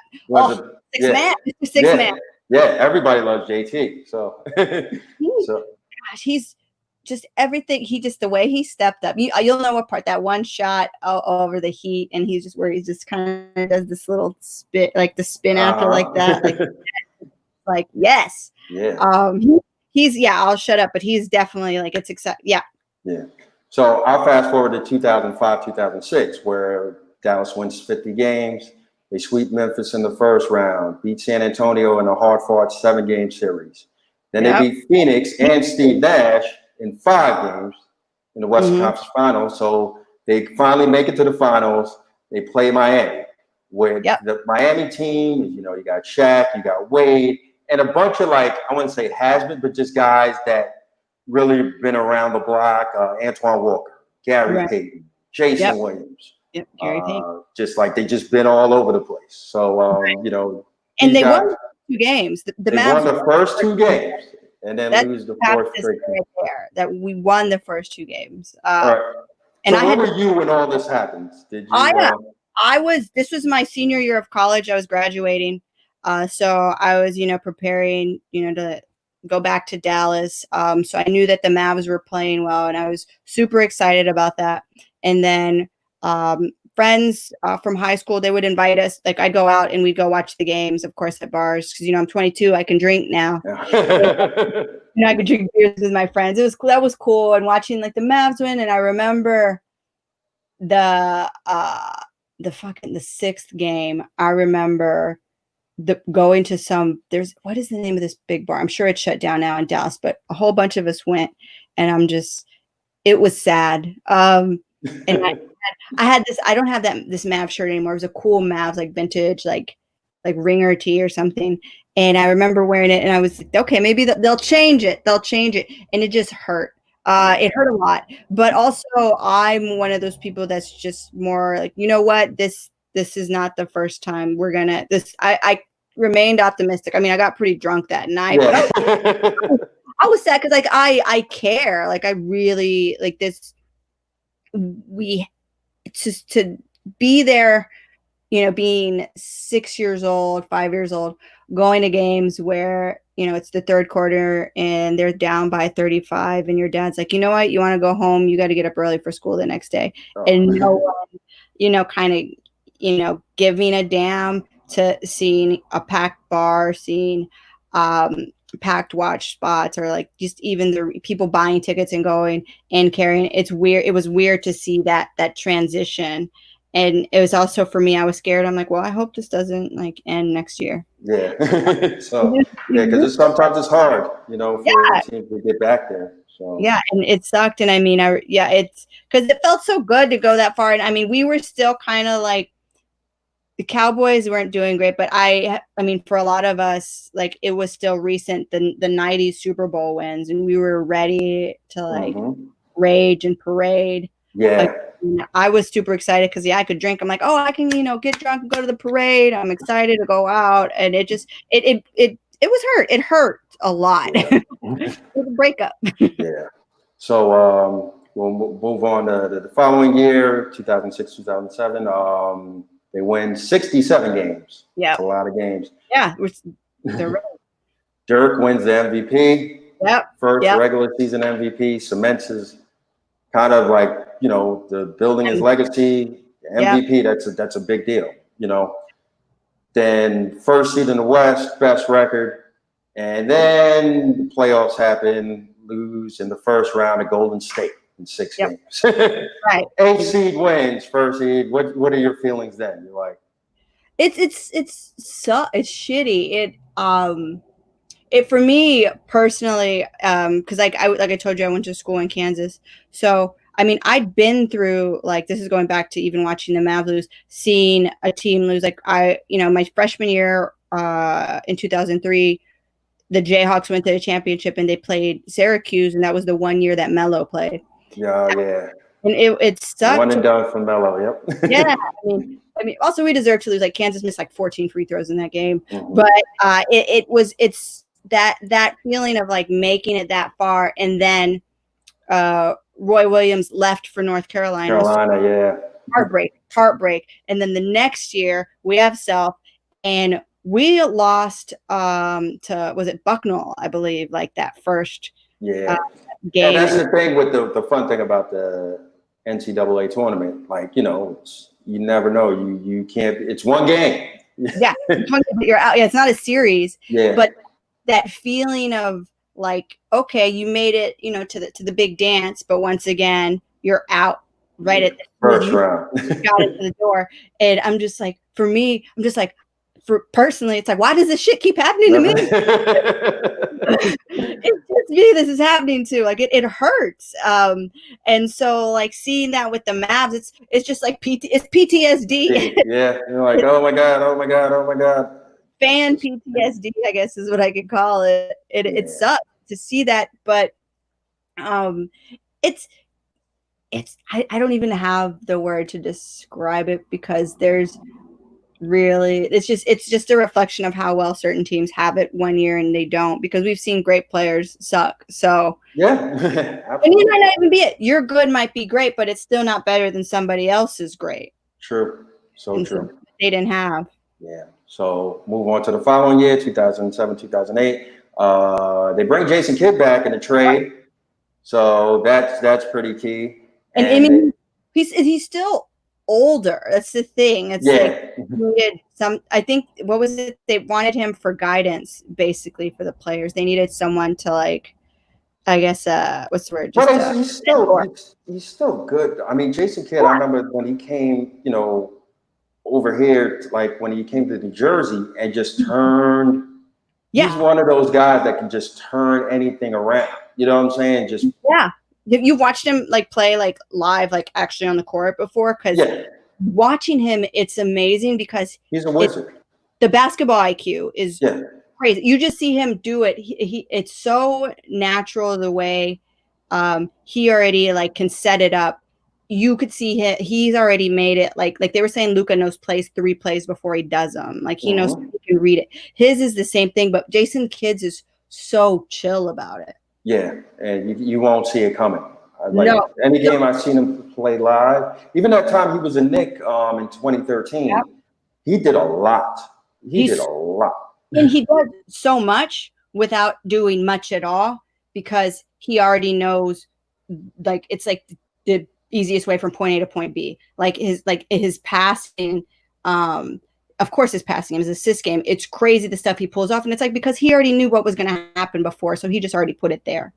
Six man. Yeah, everybody loves JT. So, gosh, he's just everything. The way he stepped up. You'll know what part, that one shot over the Heat, and he's just kind of does this little spin, like the spin after like that. Like, like, yes. Yeah. He's I'll shut up, but he's definitely like it's exciting. Yeah. Yeah. So I'll fast forward to 2005, 2006, where Dallas wins 50 games. They sweep Memphis in the first round, beat San Antonio in a hard-fought 7-game series. Then they beat Phoenix and Steve Nash in 5 games in the Western Conference Finals. So they finally make it to the finals. They play Miami, where the Miami team, you got Shaq, you got Wade, and a bunch of I wouldn't say has-been, but just guys that really been around the block. Antoine Walker, Gary Payton, Jason Williams. Yep, Gary Payton. Just they just been all over the place. So, and they won 2 games. The they Mavs won the first 2 games and then lose the fourth straight game. Right there, that we won the first 2 games. All right. And so where were you when all this happened? Did you? This was my senior year of college. I was graduating. So I was, preparing, to go back to Dallas. So I knew that the Mavs were playing well, and I was super excited about that. And then friends from high school, they would invite us. Like I'd go out and we'd go watch the games, of course, at bars because I'm 22. I can drink now. I could drink beers with my friends. It was cool. That was cool. And watching the Mavs win. And I remember the 6th game. I remember going to what is the name of this big bar? I'm sure it's shut down now in Dallas, but a whole bunch of us went, and it was sad. And I had this, I don't have this Mavs shirt anymore. It was a cool Mavs, vintage, like ringer tee or something. And I remember wearing it, and I was like, okay, maybe they'll change it. They'll change it. And it just hurt. It hurt a lot, but also I'm one of those people that's just more like, you know what, this is not the first time we're gonna I remained optimistic. I mean, I got pretty drunk that night, but I was sad because I care. I really this. To be there, being 6 years old, 5 years old, going to games where it's the 3rd quarter and they're down by 35, and your dad's like, you know what, you want to go home, you got to get up early for school the next day. And no one, kind of, giving a damn, to seeing a packed bar, seeing packed watch spots, or just even the people buying tickets and going and carrying. It's weird. It was weird to see that transition. And it was also, for me, I was scared. I'm like, well, I hope this doesn't end next year. Yeah. So because sometimes it's hard, for teams to get back there. So yeah, and it sucked. And I mean, it's because it felt so good to go that far. And I mean, we were still kind of the Cowboys weren't doing great, but I mean, for a lot of us, it was still recent, the 90s Super Bowl wins, and we were ready to rage and parade. Yeah. I was super excited because I could drink. I'm like, oh, I can, get drunk and go to the parade. I'm excited to go out. And it just, it was hurt. It hurt a lot. Yeah. It was a breakup. Yeah. So we'll move on to the following year, 2006, 2007. They win 67 games. Yeah. That's a lot of games. Yeah. They're right. Dirk wins the MVP. Yep. First regular season MVP, cements his kind of the building his legacy. MVP, that's a big deal, Then first seed in the West, best record. And then the playoffs happen, lose in the first round of Golden State in 6 games. Right. 8th seed wins, first seed. What are your feelings then? You're like, it's shitty. It for me personally, because like I told you, I went to school in Kansas. So I mean, I'd been through this is going back to even watching the Mavs lose, seeing a team lose. My freshman year in 2003, the Jayhawks went to the championship and they played Syracuse, and that was the one year that Melo played. Yeah. And it sucked. One and done for Melo. Yep. Yeah. I mean, also we deserve to lose. Kansas missed 14 free throws in that game, but it's that feeling of making it that far, and then Roy Williams left for North Carolina. Yeah. Heartbreak. And then the next year we have Self, and we lost to, was it Bucknell, I believe, that first game. And that's the thing with the fun thing about the NCAA tournament. You never know. You can't. It's one game. Yeah, you're out. Yeah, it's not a series. Yeah. But that feeling of like, okay, you made it, to the big dance, but once again, you're out right at the first round. got into the door. And I'm just like, for me, I'm just like, for personally, it's like, why does this shit keep happening to me? It's just me this is happening to. Like it hurts. And so like seeing that with the Mavs, it's just like it's PTSD. Yeah, you're like, oh my god, oh my god, oh my god. Fan PTSD, I guess is what I could call it. It sucks to see that, but it's I don't even have the word to describe it, because there's really it's just a reflection of how well certain teams have it one year and they don't, because we've seen great players suck. So yeah. And you might not even be it. Your good might be great, but it's still not better than somebody else's great. True. So true. They didn't have. Yeah. So move on to the following year, 2007, 2008. They bring Jason Kidd back in the trade. So that's pretty key. And I mean, he's still older. That's the thing. It's like needed I think, what was it? They wanted him for guidance, basically, for the players. They needed someone to, like, I guess, what's the word? But he's still good. I mean, Jason Kidd, I remember when he came, over here, like when he came to New Jersey and just turned. Yeah. He's one of those guys that can just turn anything around. You know what I'm saying? Just You watched him like play like live, like actually on the court before? Because watching him, it's amazing because he's a wizard. The basketball IQ is crazy. You just see him do it. It's so natural the way he already like can set it up. You could see he's already made it like they were saying Luka knows 3 plays before he does them. Like he knows he can read it. His is the same thing, but Jason Kidd's is so chill about it. Yeah, and you won't see it coming. Any game I've seen him play live, even that time he was a Knick in 2013, he did a lot. He did a lot. And he does so much without doing much at all, because he already knows, like, it's like the easiest way from point A to point B. Like his passing, of course his passing game, his assist game, it's crazy the stuff he pulls off. And it's like, because he already knew what was going to happen before, so he just already put it there.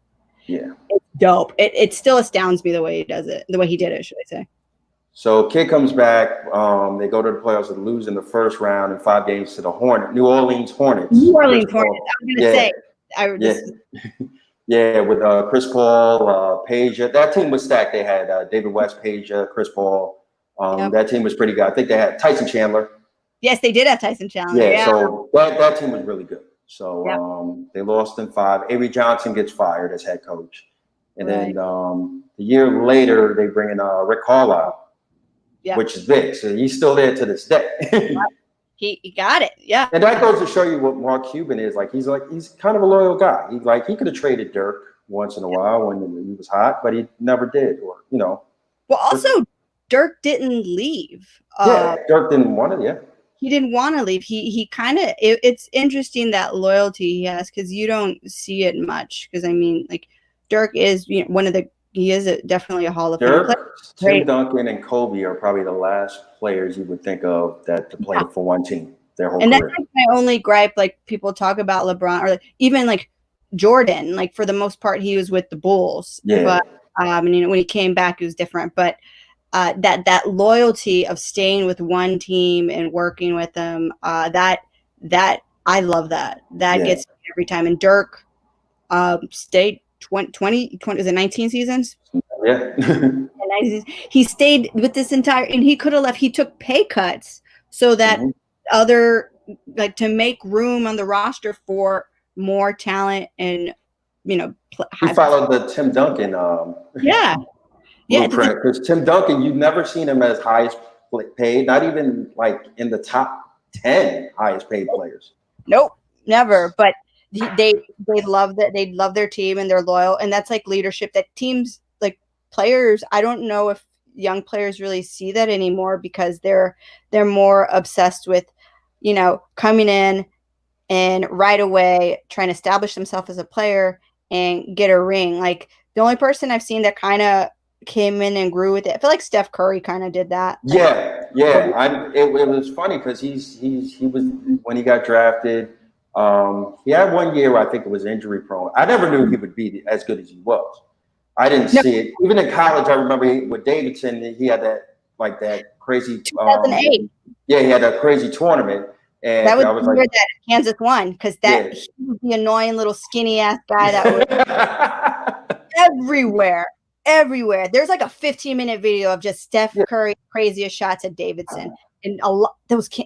Yeah. It's dope. It still astounds me the way he does it, the way he did it, should I say. So Kidd comes back. They go to the playoffs and lose in the first round in 5 games to the New Orleans Hornets. New Orleans Hornets. I was going to say. With Chris Paul, Page. That team was stacked. They had David West, Page, Chris Paul. That team was pretty good. I think they had Tyson Chandler. Yes, they did have Tyson Chandler. Yeah. So that team was really good. So they lost in 5. Avery Johnson gets fired as head coach. And then the year later, they bring in Rick Carlisle. Which is big. So he's still there to this day. He got it. Yeah. And that goes to show you what Mark Cuban is like. He's kind of a loyal guy. He could have traded Dirk once in a while when he was hot, but he never did. Well, also Dirk didn't leave. Dirk didn't want to. He didn't want to leave. He kind of. It's interesting that loyalty he has, because you don't see it much. Because I mean, like Dirk is one of the. He is definitely a Hall of Fame player. Tim Duncan and Kobe are probably the last players you would think of that played for one team their whole career. And that's like my only gripe. Like people talk about LeBron, or even like Jordan. Like for the most part, he was with the Bulls. Yeah. But when he came back, it was different. But that loyalty of staying with one team and working with them, that I love that. That gets me every time. And Dirk stayed 20 is it 19 seasons? Yeah. He stayed with this entire, and he could have left. He took pay cuts so that other, like, to make room on the roster for more talent, and he followed the Tim Duncan blueprint, because Tim Duncan, you've never seen him as highest paid, not even like in the top 10 highest paid players. Nope, never. But they love that. They love their team and they're loyal, and that's like leadership that teams, like players. I don't know if young players really see that anymore, because they're more obsessed with, coming in and right away trying to establish themselves as a player and get a ring. Like the only person I've seen that kind of came in and grew with it, I feel like Steph Curry kind of did that. Yeah. It was funny because he was, when he got drafted, He had 1 year where I think it was injury prone. I never knew he would be as good as he was. I didn't see it. Even in college, I remember with Davidson, he had that crazy 2008. Yeah, he had that crazy tournament. And that was I was the like, year that Kansas won, because he was the annoying little skinny ass guy that was everywhere. There's like a 15-minute video of just Steph Curry craziest shots at Davidson. And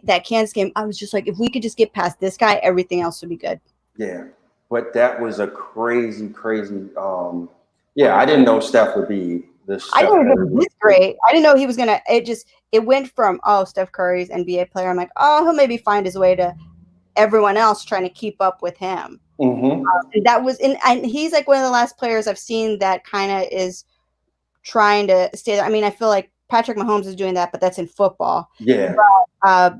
that Kansas game, I was just like, if we could just get past this guy, everything else would be good. Yeah, but that was a crazy. I didn't know Steph would be this. I didn't know he was this great. I didn't know he was gonna. It went from Steph Curry's NBA player. I'm like, he'll maybe find his way to everyone else trying to keep up with him. Mm-hmm. And he's like one of the last players I've seen that kind of is trying to stay there. I mean, I feel like Patrick Mahomes is doing that, but that's in football. Yeah. But,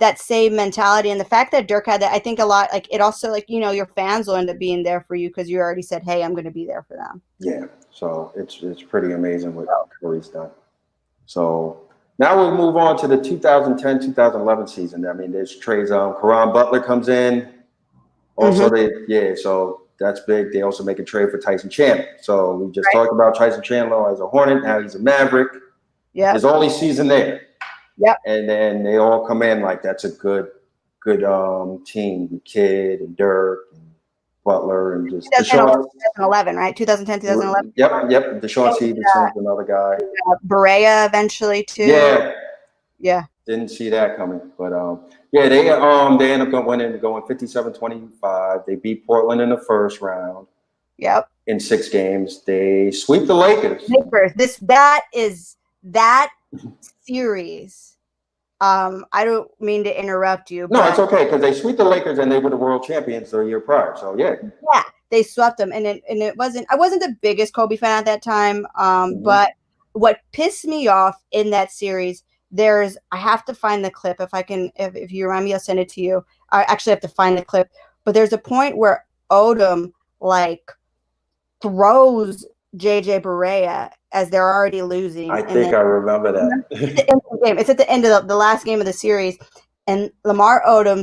that same mentality and the fact that Dirk had that, I think a lot, like it also, like, your fans will end up being there for you because you already said, hey, I'm going to be there for them. Yeah. So it's pretty amazing what Curry's done. So now we'll move on to the 2010-2011 season. I mean, there's trades. Caron Butler comes in. Also, so that's big. They also make a trade for Tyson Chandler. So we just talked about Tyson Chandler as a Hornet. Now he's a Maverick. Yeah. His only season there. Yep. And then they all come in like that's a good team. Kidd and Dirk and Butler and just 2011, right? 2010, 2011. Yep. Deshaun Stevenson's another guy. Barea eventually too. Yeah. Didn't see that coming, but they end up going 57-25. They beat Portland in the first round. Yep. In 6 games, they sweep the Lakers. That series. I don't mean to interrupt you. No, it's okay because they sweep the Lakers and they were the world champions the year prior. So yeah, they swept them, and it wasn't. I wasn't the biggest Kobe fan at that time. But what pissed me off in that series, I have to find the clip if you remind me, I'll send it to you. I actually have to find the clip, but there's a point where Odom throws JJ Barea as they're already losing. I think I remember that. It's at the end of the last game of the series, and Lamar Odom,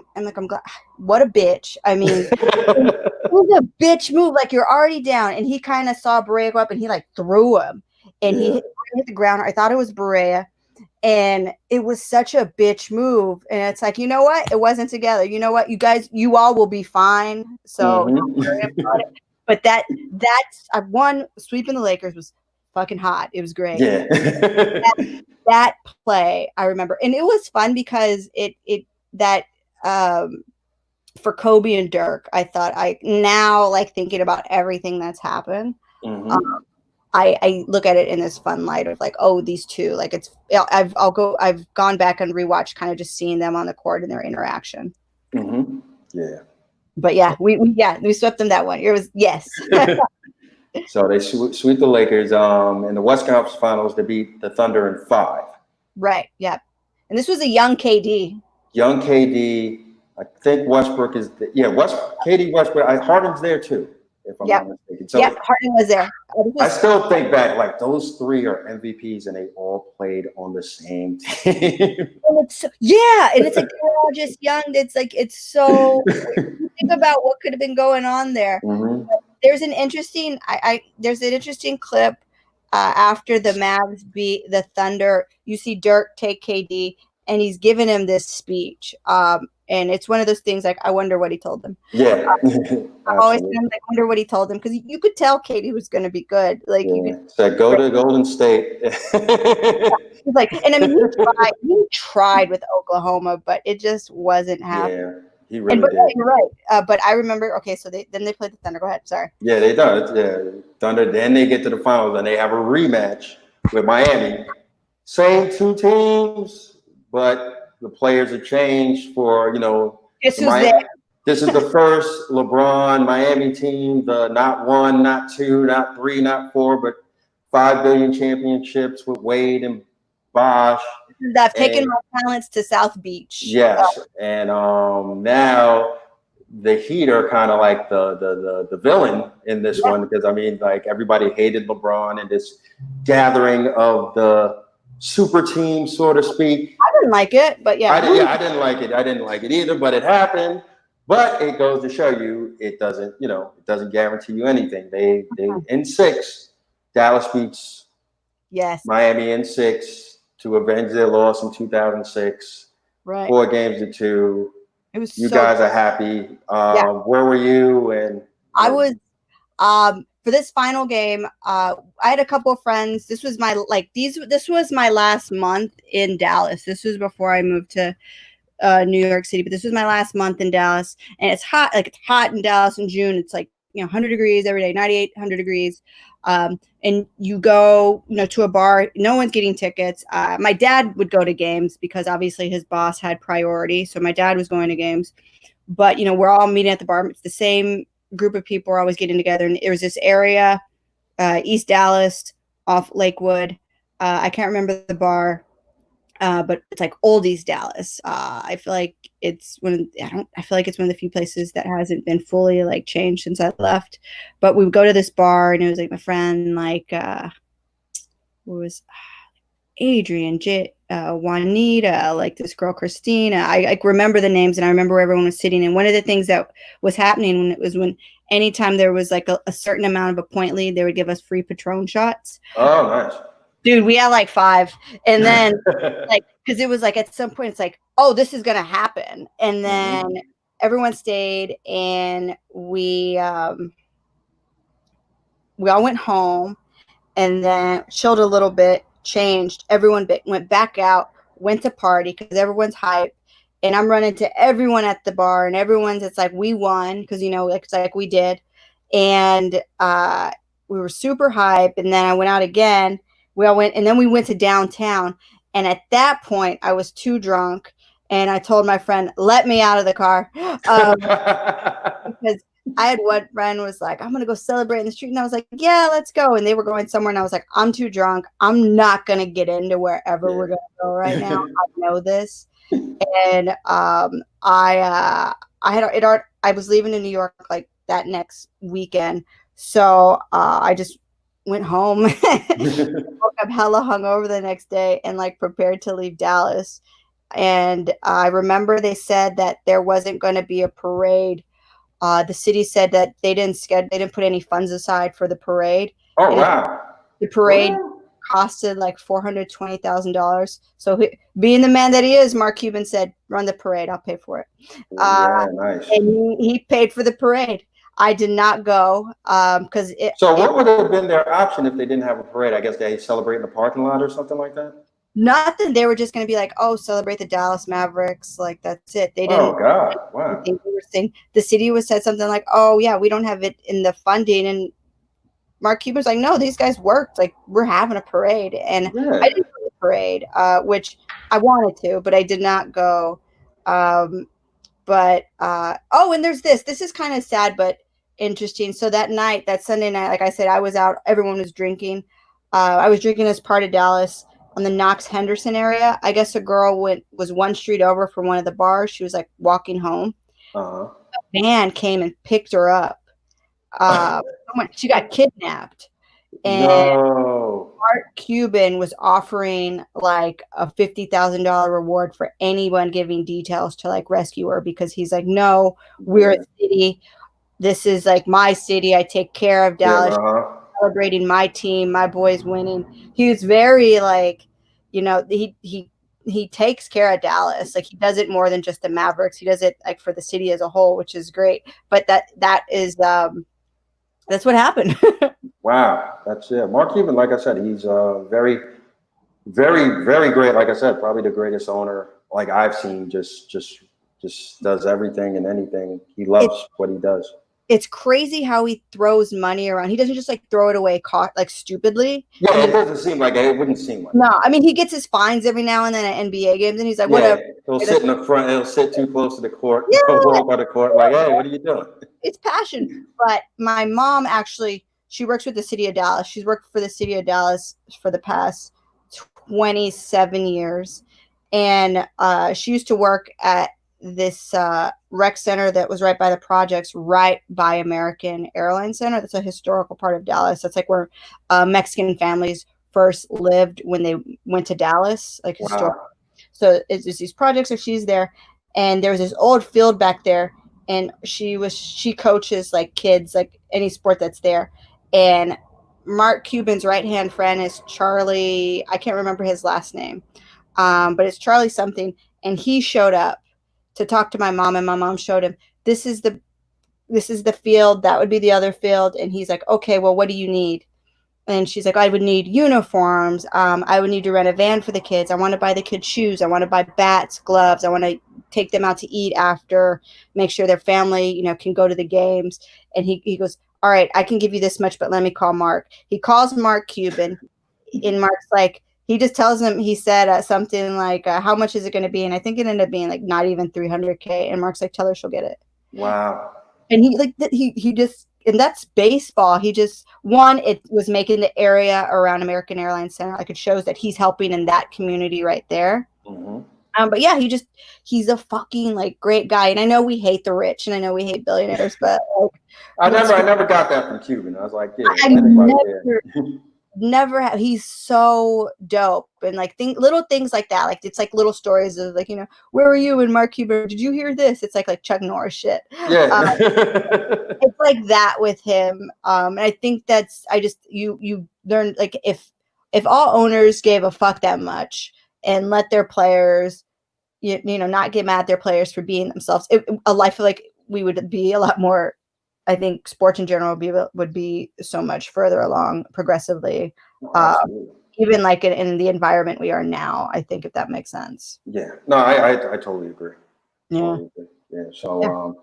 I'm glad. What a bitch! I mean, it was a bitch move. Like, you're already down, and he kind of saw Barea go up, and he threw him, and he hit the ground. I thought it was Barea, and it was such a bitch move. And it's like, you know what? It wasn't together. You know what? You guys, you all will be fine. So don't worry about it. But that's sweeping the Lakers was fucking hot. It was great. Yeah. that play I remember, and it was fun because for Kobe and Dirk, I thought thinking about everything that's happened. I look at it in this fun light of these two, I've gone back and rewatched kind of just seeing them on the court and their interaction. Yeah. But we swept them that one. It was So they sweep the Lakers. In the West Conference Finals, they beat the Thunder in 5. Right. Yeah. And this was a young KD. I think Westbrook is KD Westbrook. Harden's there too, if I'm not mistaken. So Harden was there. I still think back those 3 are MVPs and they all played on the same team. And it's they're all just young. It's so think about what could have been going on there. There's an interesting clip after the Mavs beat the Thunder. You see Dirk take KD and he's giving him this speech. And it's one of those things I wonder what he told them. Yeah. I always wonder what he told them, because you could tell KD was going to be good. Go to Golden State. He's and I mean, he tried with Oklahoma, but it just wasn't happening. Yeah, he really did. You're right. But I remember, so they played the Thunder. Go ahead. Sorry. Yeah, they done. Yeah, Thunder. Then they get to the finals and they have a rematch with Miami. Same 2 teams, but the players have changed for, This is the first LeBron Miami team, the not 1, not 2, not 3, not 4, but 5 billion championships with Wade and Bosh. I've taken my talents to South Beach. Yes. And now the Heat are kind of like the villain in this one, because everybody hated LeBron and this gathering of the super team, so to speak. I didn't like it, but I didn't like it. I didn't like it either, but it happened. But it goes to show you it doesn't guarantee you anything. They in 6, Dallas beats Yes. Miami in 6 to avenge their loss in 2006. Right. 4-2. It was You so guys are happy. Where were you? And I was for this final game. I had a couple of friends. This was this was my last month in Dallas. This was before I moved to New York City, but this was my last month in Dallas, and it's hot. Like, it's hot in Dallas in June. It's like 100 degrees every day, 98, 100 degrees. And you go to a bar. No one's getting tickets. My dad would go to games because obviously his boss had priority, so my dad was going to games. But we're all meeting at the bar. It's the same group of people are always getting together. And there was this area, East Dallas, off Lakewood. I can't remember the bar. But it's like old East Dallas. I feel like it's I feel like it's one of the few places that hasn't been fully like changed since I left. But we would go to this bar, and it was like my friend, like what was Adrian, Juanita, like this girl Christina. I remember the names, and I remember where everyone was sitting. And one of the things that was happening when anytime there was like a certain amount of a point lead, they would give us free Patron shots. Oh, nice. Dude, we had like 5, and then because it was like at some point it's like, oh, this is gonna happen, and then everyone stayed, and we all went home, and then chilled a little bit, changed. Everyone went back out, went to party because everyone's hype, and I'm running to everyone at the bar, and it's like we won because it's like we did, and we were super hype, and then I went out again. We all went, and then we went to downtown. And at that point, I was too drunk, and I told my friend, "Let me out of the car," because I had one friend was like, "I'm gonna go celebrate in the street," and I was like, "Yeah, let's go." And they were going somewhere, and I was like, "I'm too drunk. I'm not gonna get into wherever we're gonna go right now. I know this." And I was leaving to New York like that next weekend, so I just went home, woke up hella hungover the next day, and like prepared to leave Dallas. And I remember they said that there wasn't going to be a parade. The city said that they didn't put any funds aside for the parade. Oh, wow! The parade costed like $420,000. So being the man that he is, Mark Cuban said, "Run the parade. I'll pay for it." Nice. And he paid for the parade. I did not go because what would have been their option if they didn't have a parade? I guess they celebrate in the parking lot or something like that? Nothing. They were just going to be like, "Oh, celebrate the Dallas Mavericks." Like, that's it. They didn't. Oh, God. Wow. They were saying, the city said something like, "Oh, yeah, we don't have it in the funding." And Mark Cuban's like, "No, these guys worked. Like, we're having a parade." And I didn't go to the parade, which I wanted to, but I did not go. And there's this. This is kind of sad, but interesting. So that Sunday night, like I said, I was out. Everyone was drinking. I was drinking as part of Dallas on the Knox Henderson area. I guess a girl was one street over from one of the bars. She was like walking home. A van came and picked her up. She got kidnapped, and Mark Cuban was offering like a $50,000 reward for anyone giving details to like rescue her, because he's like, "No, we're a city. This is like my city. I take care of Dallas. Celebrating my team, my boys winning." He was very like, he takes care of Dallas. Like, he does it more than just the Mavericks. He does it like for the city as a whole, which is great. But that is that's what happened. Wow, that's it. Mark Cuban, like I said, he's very, very, very great. Like I said, probably the greatest owner like I've seen. Just does everything and anything. He loves what he does. It's crazy how he throws money around. He doesn't just like throw it away like stupidly. Yeah, it doesn't seem like it. Wouldn't seem like. No, I mean, he gets his fines every now and then at NBA games, and he's like, "Whatever." He'll sit in the front. He'll sit too close to the court. He'll walk by the court like, "Hey, what are you doing?" It's passion. But my mom she works with the city of Dallas. She's worked for the city of Dallas for the past 27 years, and she used to work at this rec center that was right by the projects, right by American Airlines Center. That's a historical part of Dallas. That's like where Mexican families first lived when they went to Dallas, like historical. So it's these projects. So she's there, and there was this old field back there, and she coaches like kids, like any sport that's there. And Mark Cuban's right-hand friend is Charlie. I can't remember his last name, but it's Charlie something. And he showed up to talk to my mom, and my mom showed him, this is the field, that would be the other field. And he's like, okay, well, what do you need? And she's like, I would need uniforms. I would need to rent a van for the kids. I want to buy the kids shoes. I want to buy bats, gloves. I want to take them out to eat after, make sure their family, can go to the games. And he goes, all right, I can give you this much, but let me call Mark. He calls Mark Cuban, and Mark's like, he just tells him, he said something like, how much is it going to be? And I think it ended up being like not even $300K. And Mark's like, tell her she'll get it. Wow. And he just, and that's baseball. He just, one, it was making the area around American Airlines Center, like it shows that he's helping in that community right there. Mm-hmm. But yeah, he's a fucking like great guy. And I know we hate the rich and I know we hate billionaires, but like, I never got that from Cuban. I was like, yeah, never have. He's so dope. And like little things like that. Like it's like little stories of like, where were you when Mark Cuban, did you hear this? It's like Chuck Norris shit. Yeah. It's like that with him. And I think you learn, like if all owners gave a fuck that much and let their players, not get mad at their players for being themselves, I feel like we would be a lot more, I think sports in general would be so much further along progressively, even like in the environment we are now, I think, if that makes sense. Yeah, no, I totally agree. Yeah. Totally agree. Yeah. So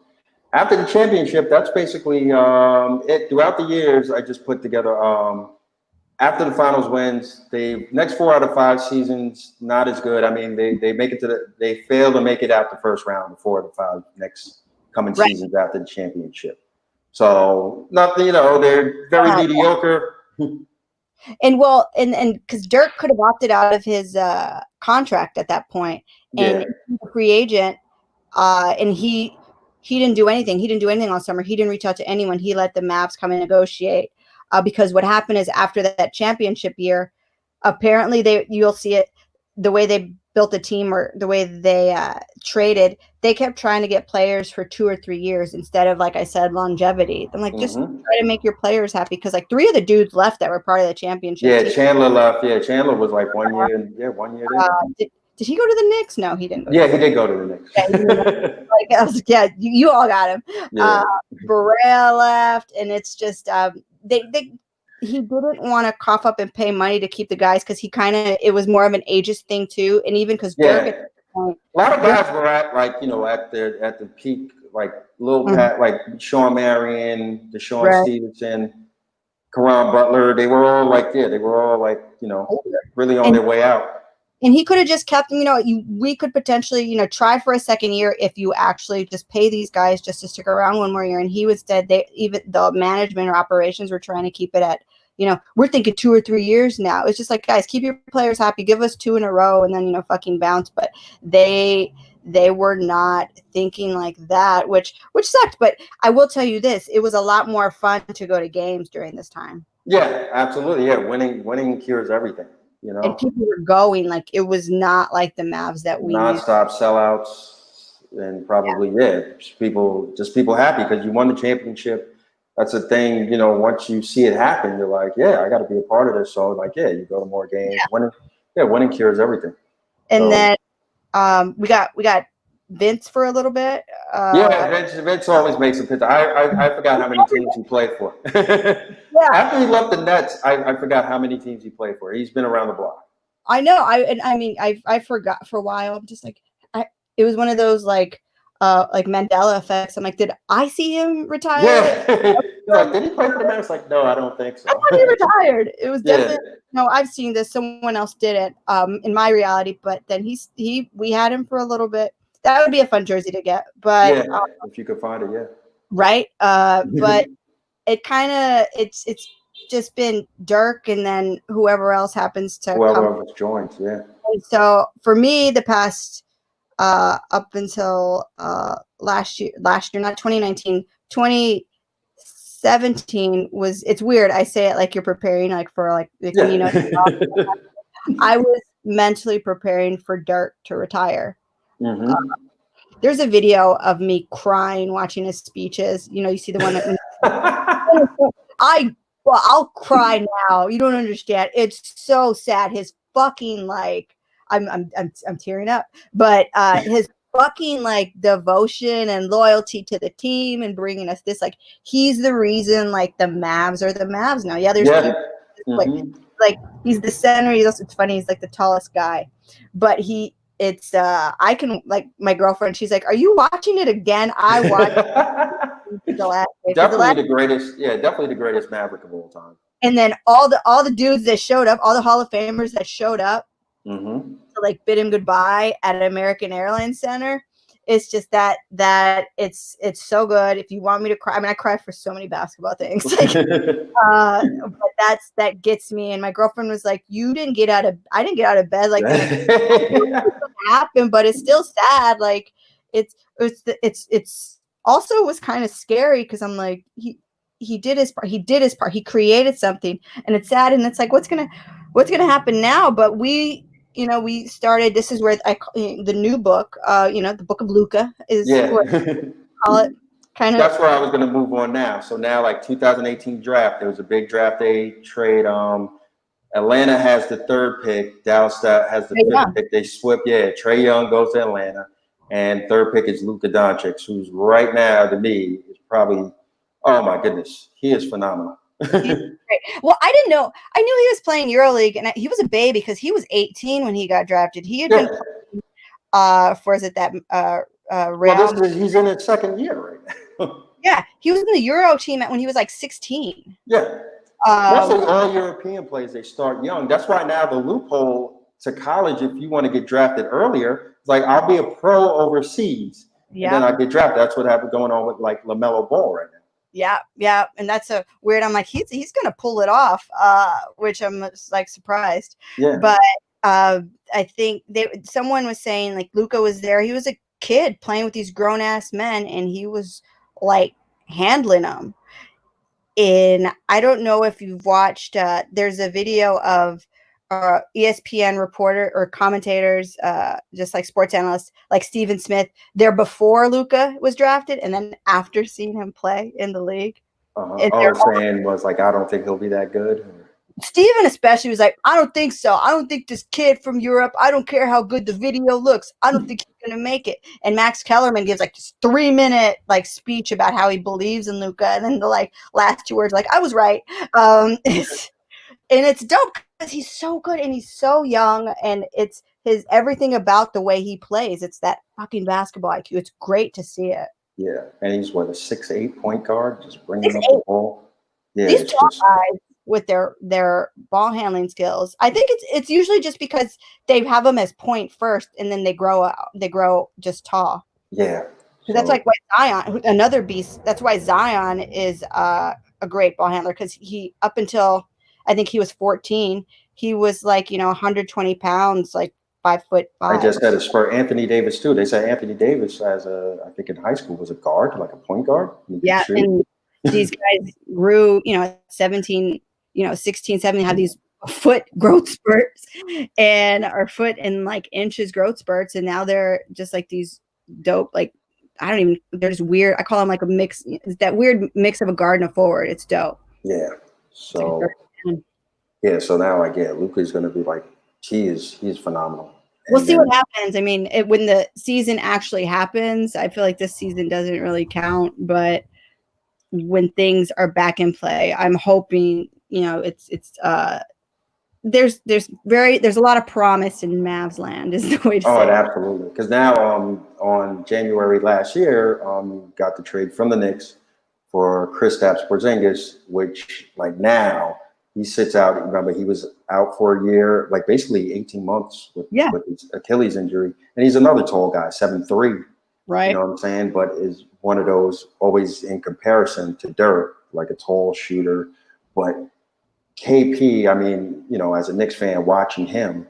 after the championship, that's basically it. Throughout the years, I just put together after the finals wins, the next 4 out of 5 seasons, not as good. I mean, they make it they fail to make it out the first round, the 4 out of 5 next coming seasons after the championship. So nothing, they're very mediocre. And because Dirk could have opted out of his contract at that point, and he was a free agent, and he didn't do anything. He didn't do anything all summer. He didn't reach out to anyone. He let the Mavs come and negotiate. Because what happened is after that championship year, apparently you'll see it, the way they built the team or the way they traded, they kept trying to get players for 2 or 3 years instead of, like I said, longevity. I'm like, just try to make your players happy, because like 3 of the dudes left that were part of the championship team. Chandler left. Yeah, Chandler was like 1 year. Yeah, 1 year. Did he go to the Knicks? No, he didn't. He did go to the Knicks. I was like, you all got him. Yeah. Barrea left, and it's just he didn't want to cough up and pay money to keep the guys, because it was more of an ageist thing too, and even because Dirk, a lot of guys were at at the peak, like Lil Pat, like Sean Marion, Deshaun Stevenson, Caron Butler. They were all really on their way out. And he could have just kept, we could potentially, try for a second year if you actually just pay these guys just to stick around 1 more year. And he was dead. Even the management or operations were trying to keep it at, we're thinking 2 or 3 years now. It's just like, guys, keep your players happy. Give us 2 in a row and then, fucking bounce. But they were not thinking like that, which sucked. But I will tell you this, it was a lot more fun to go to games during this time. Yeah, absolutely. Yeah, winning cures everything. And people were going, like, it was not like the Mavs that we nonstop sellouts, and probably people happy because you won the championship. That's the thing, once you see it happen, you're like, I got to be a part of this. So like, you go to more games. Winning cures everything. And then we got Vince for a little bit. Vince always makes a pitch. I forgot how many teams he played for. After he left the Nets, I forgot how many teams he played for. He's been around the block. I know. I forgot for a while. I'm just like, it was one of those like Mandela effects. I'm like, did I see him retire? Yeah. Like, did he play for the Mavericks? Like, no, I don't think so. I thought he retired. It was definitely no. I've seen this. Someone else did it. In my reality, but then we had him for a little bit. That would be a fun jersey to get, but if you could find it, right. But it kind of it's just been Dirk and then whoever else happens to whoever joins, And so for me, the past up until last year, not 2019, 2017 was. It's weird. I say it like you're preparing, like for like I was mentally preparing for Dirk to retire. There's a video of me crying watching his speeches. You know, you see the one that I'll cry now. You don't understand. It's so sad. His fucking like I'm tearing up. But his fucking like devotion and loyalty to the team and bringing us this, like, he's the reason like the Mavs are the Mavs now. Yeah, there's people like he's the center. He's also, it's funny, he's like the tallest guy, but it's I can, like, my girlfriend, she's like, are you watching it again? I watched the last day. Definitely the greatest Maverick of all time. And then all the dudes that showed up, all the Hall of Famers that showed up to like bid him goodbye at an American Airlines Center. It's just that it's so good. If you want me to cry, I mean, I cry for so many basketball things. Like, but that gets me. And my girlfriend was like, I didn't get out of bed like the next day. Happened, but it's still sad. Like it's also was kind of scary because I'm like, he did his part. He created something, and it's sad. And it's like, what's gonna happen now? But we started. This is where the new book, the Book of Luka is what I call it. Kind of. That's where I was going to move on now. So now, like 2018 draft, there was a big draft day trade. Atlanta has the third pick. Dallas has the fifth pick. They swip. Yeah, Trae Young goes to Atlanta, and third pick is Luka Doncic, who's right now to me is probably, oh my goodness, he is phenomenal. Well, I didn't know. I knew he was playing EuroLeague, and he was a baby because he was 18 when he got drafted. He had been playing, Real. He's in his second year right now. Yeah, he was in the Euro team when he was like 16. Yeah. Also, all European players, they start young. That's why now the loophole to college, if you want to get drafted earlier, it's like, I'll be a pro overseas. Yeah. And then I get drafted. That's what happened going on with like LaMelo Ball right now. Yeah. And that's a weird, I'm like, he's going to pull it off, which I'm like surprised. Yeah. But I think someone was saying like Luka was there. He was a kid playing with these grown ass men, and he was like handling them. And I don't know if you've watched, there's a video of ESPN reporter or commentators, just like sports analysts, like Stephen Smith, there before Luka was drafted and then after seeing him play in the league. Saying was like, I don't think he'll be that good. Steven especially was like, I don't think so. I don't think this kid from Europe, I don't care how good the video looks, I don't think he's going to make it. And Max Kellerman gives like this 3-minute like speech about how he believes in Luka. And then the like last 2 words, like, I was right. And it's dope because he's so good and he's so young, and it's everything about the way he plays. It's that fucking basketball IQ. It's great to see it. Yeah. And he's what, a 6'8" point guard, just bringing up the ball. Yeah. These tall guys with their ball handling skills. I think it's usually just because they have them as point first, and then they grow just tall. Yeah. So that's like why Zion, another beast. That's why Zion is a great ball handler, because he, up until I think he was 14, he was like 120 pounds, like 5'5". I just had a spur. Anthony Davis too. They say Anthony Davis I think in high school was a guard, like a point guard. Yeah, and these guys grew, 17. 16, 17, have these foot growth spurts and our foot in like inches growth spurts. And now they're just like these dope, like, they're just weird. I call them like a mix, that weird mix of a guard and a forward. It's dope. Yeah. So, so now like, Luka's going to be like, he's phenomenal. We'll see what happens. I mean, when the season actually happens, I feel like this season doesn't really count, but when things are back in play, I'm hoping, there's a lot of promise in Mavs land, is the way to say it. Absolutely. Because now on January last year, got the trade from the Knicks for Kristaps Porzingis, which like now he sits out. Remember, he was out for a year, like basically 18 months with his Achilles injury. And he's another tall guy, 7'3". Right. You know what I'm saying? But is one of those always in comparison to Dirk, like a tall shooter. But KP, I mean, as a Knicks fan watching him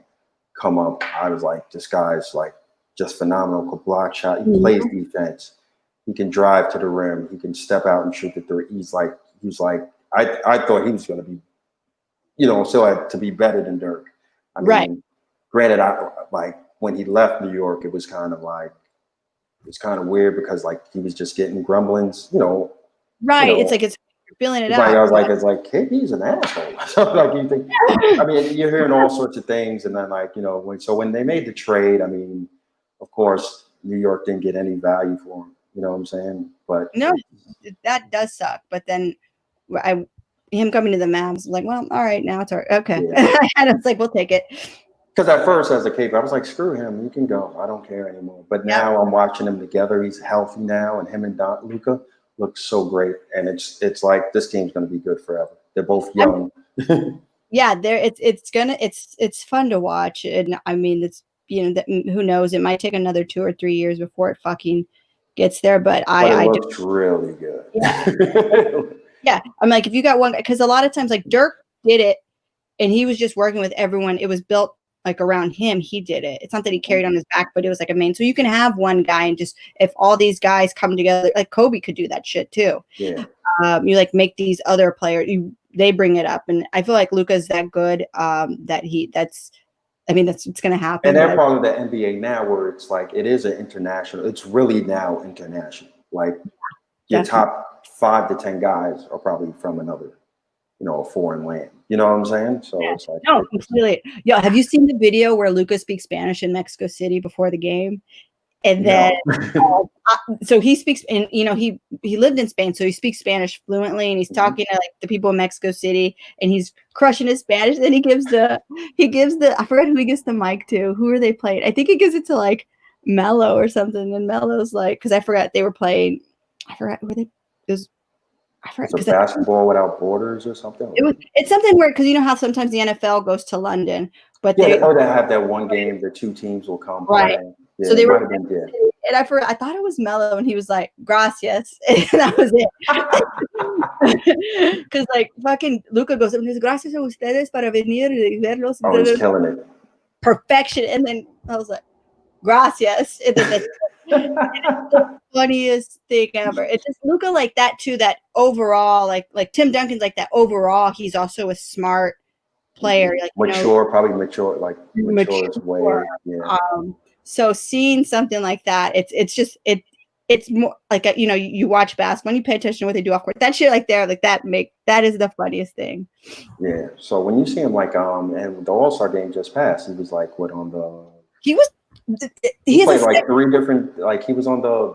come up, I was like, this guy's like just phenomenal. Could block shot. He plays defense. He can drive to the rim. He can step out and shoot the three. He was like, I thought he was going to be, still had to be better than Dirk. I mean, granted, like when he left New York, it was kind of like, it's kind of weird because like he was just getting grumblings, Right. It's like you're feeling it out. I was like, it's like, KD's an asshole. So like you think, I mean, you're hearing all sorts of things, and then like when they made the trade, I mean, of course, New York didn't get any value for him. You know what I'm saying? But no, that does suck. But then him coming to the Mavs, like, well, all right, now it's all right. Okay. Yeah. And it's like, we'll take it. Because at first, as a Cape, I was like, screw him, you can go. I don't care anymore. But now I'm watching them together. He's healthy now, and him and Luka look so great. And it's like this team's going to be good forever. They're both young. Yeah, it's fun to watch, and I mean, it's who knows? It might take another 2 or 3 years before it fucking gets there. But it looks really good. Yeah. Yeah, I'm like, if you got one, because a lot of times, like Dirk did it, and he was just working with everyone. It was built like around him. He did it. It's not that he carried on his back, but it was like a main. So you can have one guy, and just if all these guys come together, like Kobe could do that shit too. Yeah. You like make these other players. They bring it up, and I feel like Luka's that good. That's what's going to happen. And they're part of the NBA now, where it's like it is an international. It's really now international. Like your top 5 to 10 guys are probably from another, a foreign land. You know what I'm saying? So it's like no, completely. Yeah, have you seen the video where Luka speaks Spanish in Mexico City before the game? And then, so he speaks, and he lived in Spain, so he speaks Spanish fluently, and he's talking to like the people in Mexico City, and he's crushing his Spanish. Then he gives the I forgot who he gives the mic to. Who are they playing? I think he gives it to like Melo or something, and Melo's like, because I forgot they were playing. I forgot who they. I forgot. It's a basketball without borders or something. It's something weird because you know how sometimes the NFL goes to London, but they have that one game the 2 teams will come right. Play. Yeah, so they were, and I thought it was Melo, and he was like, "Gracias," and that was it. Because like fucking Luka goes, "Gracias a ustedes para venir y verlos." Oh, he's killing it. Perfection, and then I was like, "Gracias," and then it's the funniest thing ever. It's just Luka like that too. That overall, like Tim Duncan's like that overall. He's also a smart player, like mature, probably mature, like mature way. Yeah. So seeing something like that, it's more like you watch basketball and you pay attention to what they do off court. That shit like that is the funniest thing. Yeah. So when you see him like and the All-Star game just passed, he was like what on the he played like 3 different, like he was on the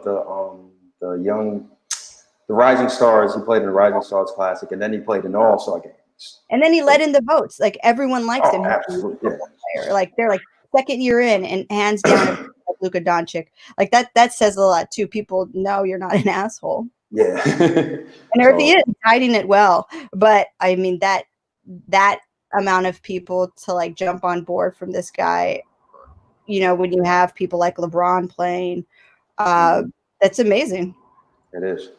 Rising Stars. He played in the Rising Stars Classic, and then he played in the All-Star games. And then he led in the votes. Like everyone likes him. Absolutely. Yeah. Like they're like second year in, and hands down Luka Doncic. Like that says a lot too. People know you're not an asshole. Yeah. And he is hiding it well. But I mean that amount of people to like jump on board from this guy, when you have people like LeBron playing, that's amazing. It is.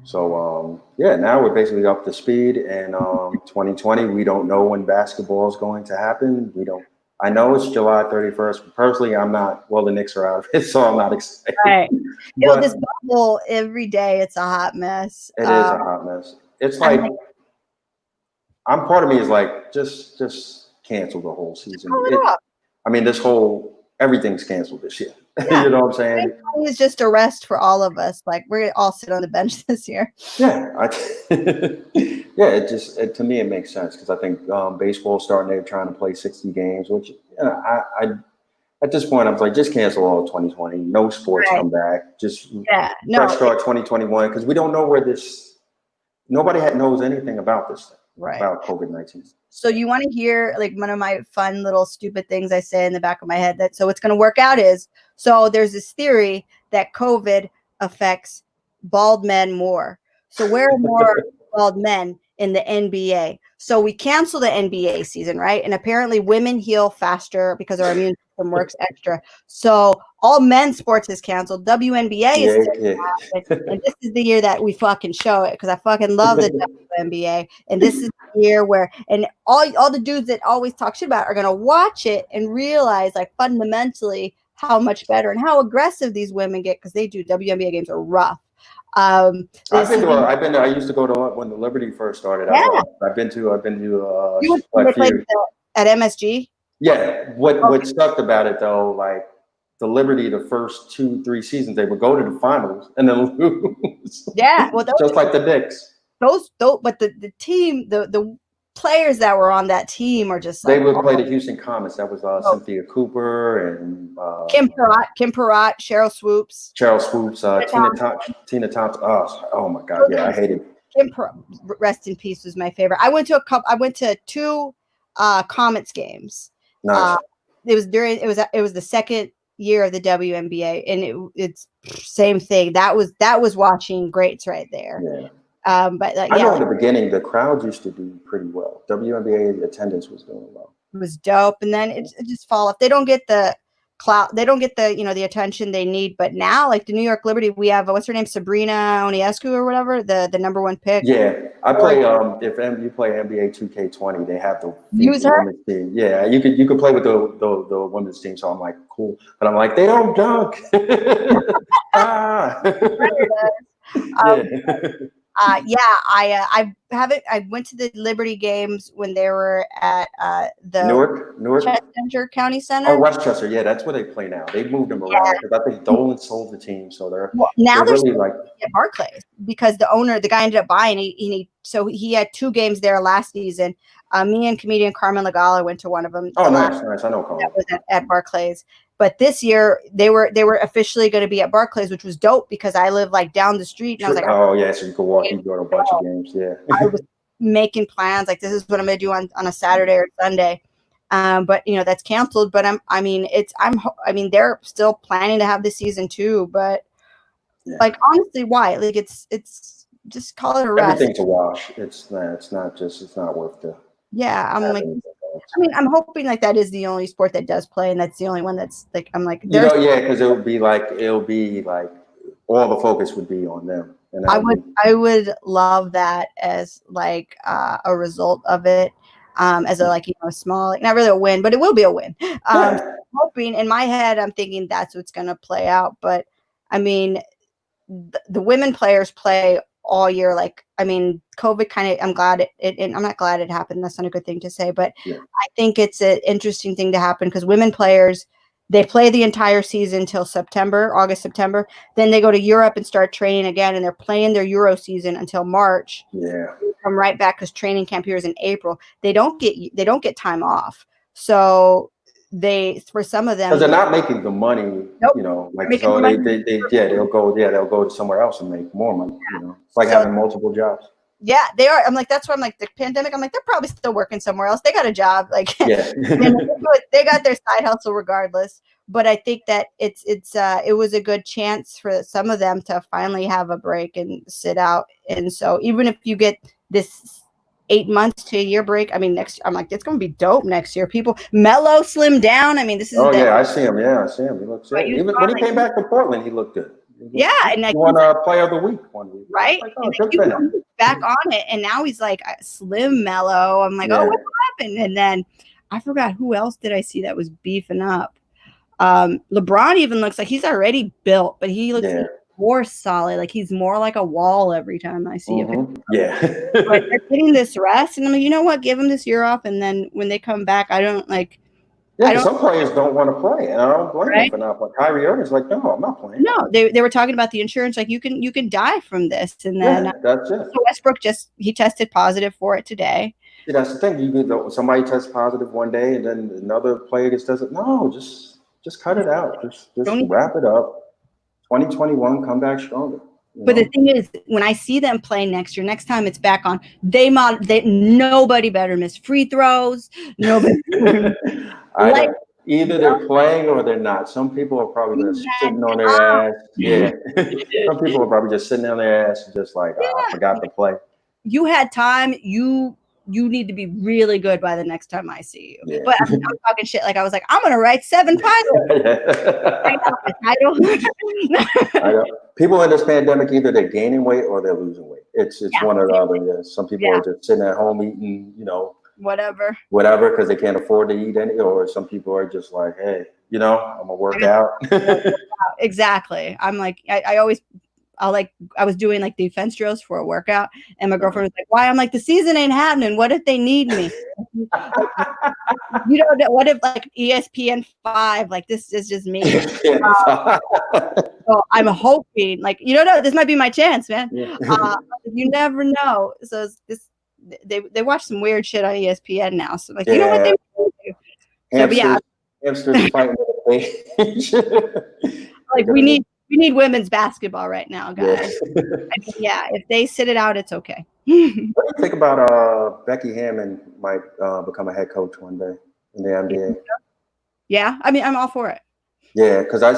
So now we're basically up to speed, and 2020, we don't know when basketball is going to happen. I know it's July 31st. Personally, I'm not. Well, the Knicks are out of it, so I'm not excited. Right. This bubble every day, it's a hot mess. It is a hot mess. It's like I'm part of me is like just cancel the whole season. I mean, everything's canceled this year. Yeah. You know what I'm saying? It's just a rest for all of us. Like we're all sit on the bench this year. Yeah, it to me it makes sense because I think baseball starting, they're trying to play 60 games, which I at this point I was like, just cancel all of 2020. No sports come back. Just fresh start 2021 because we don't know where nobody knows anything about this thing. Right. About COVID-19. So you want to hear like one of my fun little stupid things I say in the back of my head so it's going to work out is, so there's this theory that COVID affects bald men more. So where are more bald men in the NBA? So we cancel the NBA season, right? And apparently women heal faster because our immune system works extra. So all men's sports is canceled. WNBA is and this is the year that we fucking show it because I fucking love the WNBA. And this is the year where all the dudes that always talk shit about it are gonna watch it and realize like fundamentally how much better and how aggressive these women get because they do. WNBA games are rough. I used to go to when the Liberty first started. Yeah. I've been to you played at MSG. Yeah. What sucked about it though, like the Liberty the first 2-3 seasons, they would go to the finals and then lose. Yeah, well, just like the Knicks. Those, but the team, the players that were on that team are just They like, would play the Houston Comets. That was Cynthia Cooper and Kim Perrott, Cheryl Swoops, Tina Thompson. Oh my God, yeah, I hated Kim Perrott. Rest in peace was my favorite. I went to 2 Comets games. Nice. It was the second year of the WNBA, and it's same thing. That was watching greats right there. Yeah. But I know in the beginning the crowds used to do pretty well. WNBA attendance was doing well. It was dope, and then it just fall off. They don't get the clout. They don't get the the attention they need. But now, like the New York Liberty, we have what's her name, Sabrina Ionescu or whatever, the number 1 pick. Yeah, I play. If you play NBA 2K20, they have the use her. Team. Yeah, you could play with the women's team. So I'm like, cool, but I'm like, they don't dunk. I haven't. I went to the Liberty games when they were at the Newark, Westchester County Center. Oh, Westchester, yeah, that's where they play now. They moved them around because I think Dolan sold the team, so they're really like at Barclays because the guy ended up buying. So he had 2 games there last season. Me and comedian Carmen Lagala went to one of them. Oh, nice. I know Carmen. That was at Barclays. But this year they were officially going to be at Barclays, which was dope because I live like down the street. And I was like, oh yeah, so you could walk, you go to a bunch of games. Yeah. I was making plans like this is what I'm going to do on a Saturday or Sunday. But that's canceled. But they're still planning to have this season too. But like honestly, why? Like it's just call it a rest. Everything's a wash. It's not worth the. Yeah, I'm hoping like that is the only sport that does play, and that's the only one that's like I'm like. Because it'll be like all the focus would be on them. And I would love that as like a result of it, as a small, like not really a win, but it will be a win. Hoping in my head, I'm thinking that's what's going to play out. But I mean, the women players play all year. Like, I mean, COVID kind of, I'm glad I'm not glad it happened. That's not a good thing to say, but I think it's an interesting thing to happen because women players, they play the entire season till August, September. Then they go to Europe and start training again, and they're playing their Euro season until March. Yeah. Come right back because training camp here is in April. They don't get time off. So for some of them, because they're not making the money, they'll go somewhere else and make more money. It's like having multiple jobs. Yeah, they are. I'm like, that's why I'm like the pandemic. I'm like, they're probably still working somewhere else. They got a job, like they got their side hustle regardless. But I think that it was a good chance for some of them to finally have a break and sit out. And so even if you get this 8 months to a year break, I mean, I'm like, it's going to be dope next year. People, Melo slimmed down. I mean, this is. Oh yeah, I see him. Yeah, I see him. He looks good. Even when he came back to Portland, he looked good. Yeah, and like, he won Player of the Week one week. Right? Like, good for him. Back on it, and now he's like slim Melo. I'm like, oh, what happened? And then I forgot who else did I see that was beefing up. LeBron even looks like he's already built, but he looks more solid. Like he's more like a wall every time I see him. Yeah. But they're getting this rest, and I'm like, you know what? Give them this year off, and then when they come back, I don't like. Yeah, some players don't want to play, and I don't blame them for not playing. Kyrie Irving's like, no, I'm not playing. No, they were talking about the insurance, like you can die from this, and then that's it. So Westbrook he tested positive for it today. Yeah, that's the thing. Somebody tests positive one day, and then another player doesn't. No, just cut it out. Just wrap it up. 2021, come back stronger. But the thing is, when I see them play next year, next time it's back on, nobody better miss free throws. Nobody. Either they're playing or they're not. Some people are probably just sitting on their ass. Yeah. Some people are probably just sitting on their ass and just like, I forgot to play. You had time. You need to be really good by the next time I see you. Yeah. But I'm talking shit. Like I was like, I'm gonna write 7 pilots. I know. People in this pandemic, either they're gaining weight or they're losing weight. It's one or the other. Yeah. Some people are just sitting at home eating, whatever, because they can't afford to eat any. Or some people are just like, hey, I'm gonna work out. Exactly. I'm like, I always I was doing like defense drills for a workout, and my girlfriend was like, "Why?" I'm like, "The season ain't happening. What if they need me?" You know, what if like ESPN 5, like this is just me. So I'm hoping, like, you don't know, this might be my chance, man. You never know. So they watch some weird shit on ESPN now. So like, you know what they do? So, but yeah, hamsters fighting with a like we need women's basketball right now, guys. I mean, yeah, if they sit it out, it's okay. What do you think about Becky Hammond might become a head coach one day in the NBA? Yeah, I mean, I'm all for it. Yeah, because I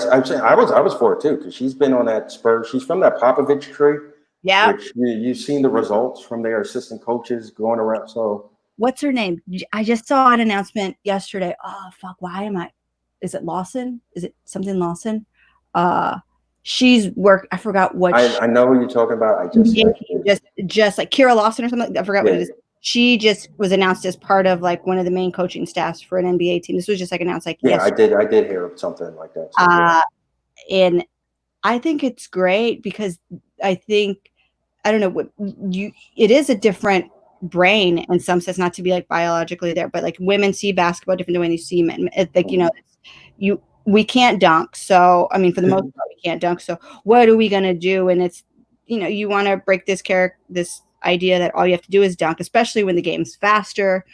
was for it too, because she's been on that Spurs. She's from that Popovich tree. Yeah, which you've seen the results from their assistant coaches going around. So what's her name? I just saw an announcement yesterday. Oh fuck, why am I? Is it Lawson? Is it something Lawson? She's worked. I forgot what. I know who you're talking about. I just like Kira Lawson or something. I forgot what it is. She just was announced as part of like one of the main coaching staffs for an NBA team. This was just like announced like yesterday. I did hear something like that. So, and I think it's great because I think I don't know what it is a different brain in some sense, not to be like biologically there, but like women see basketball different than when you see men. It's like, you know, we can't dunk. So, I mean, for the most part, we can't dunk. So what are we going to do? And it's, you know, you want to break this idea that all you have to do is dunk, especially when the game's faster,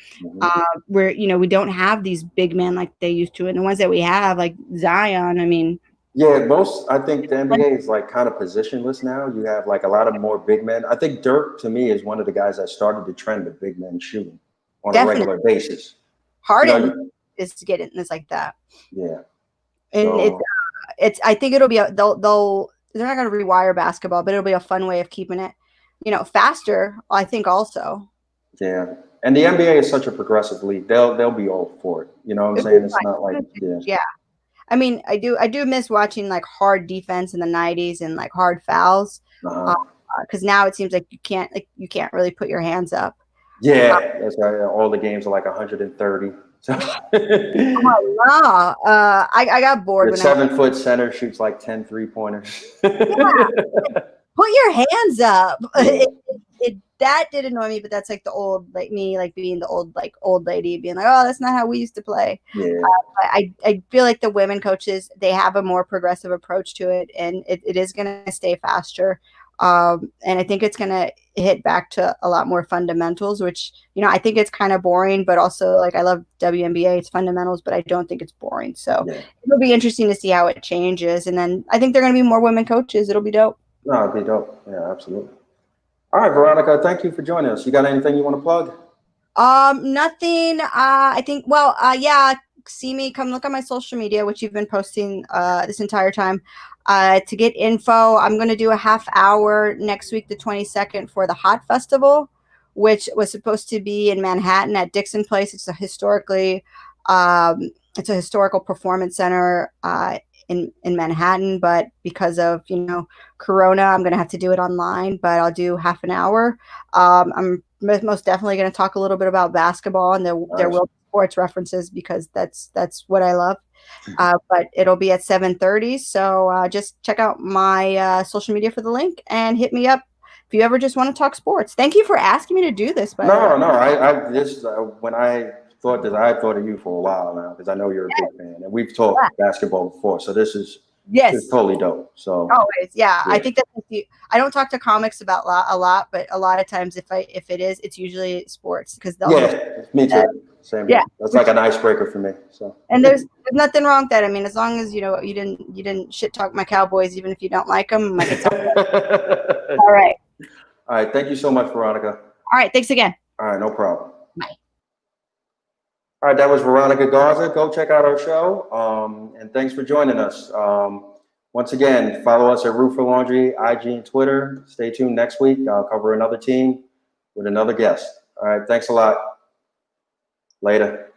where, you know, we don't have these big men like they used to. And the ones that we have, like Zion, I mean, yeah, I think the NBA is like kind of positionless now. You have like a lot of more big men. I think Dirk, to me, is one of the guys that started the trend of big men shooting on a regular basis. Harden is getting this like that. Yeah. And it's I think it'll be they're not going to rewire basketball, but it'll be a fun way of keeping it, you know, faster, I think also. Yeah. And the NBA is such a progressive league. They'll be all for it. You know what I'm saying? It's not like yeah. I mean, I do miss watching like hard defense in the 90s and like hard fouls, because now it seems like you can't really put your hands up. Yeah, that's right. All the games are like 130. So I got bored. The 7-foot center shoots like 10 3-pointers. Yeah. Put your hands up. That did annoy me, but that's like the old, like me, like being the old lady, being like, oh, that's not how we used to play. Yeah. I feel like the women coaches, they have a more progressive approach to it, and it is going to stay faster. And I think it's going to hit back to a lot more fundamentals, which, you know, I think it's kind of boring, but also like I love WNBA, it's fundamentals, but I don't think it's boring. So it'll be interesting to see how it changes. And then I think there are going to be more women coaches. It'll be dope. No, it'll be dope. Yeah, absolutely. All right, Veronica, thank you for joining us. You got anything you want to plug? Nothing. I think, well, yeah, see me, come look on my social media, which you've been posting this entire time. To get info, I'm going to do a half hour next week, the 22nd, for the Hot Festival, which was supposed to be in Manhattan at Dixon Place. It's a historical performance center in Manhattan, but because of, you know, Corona, I'm going to have to do it online, but I'll do half an hour. I'm most definitely going to talk a little bit about basketball, and there will be sports references because that's what I love. But it'll be at 7:30. So just check out my social media for the link and hit me up if you ever just want to talk sports. Thank you for asking me to do this. No, when I thought this, I thought of you for a while now, because I know you're a big fan, and we've talked basketball before. So this is totally dope. So always, I think that I don't talk to comics about a lot, but a lot of times if it is, it's usually sports, because me too. Same. Yeah, that's like an icebreaker for me. So, and there's nothing wrong with that. I mean, as long as you know you didn't shit talk my Cowboys, even if you don't like them. Like, it's all right. All right. Thank you so much, Veronica. All right. Thanks again. All right. No problem. Bye. All right. That was Veronica Garza. Go check out our show. And thanks for joining us. Once again, follow us at Root for Laundry, IG and Twitter. Stay tuned next week. I'll cover another team with another guest. All right. Thanks a lot. Later.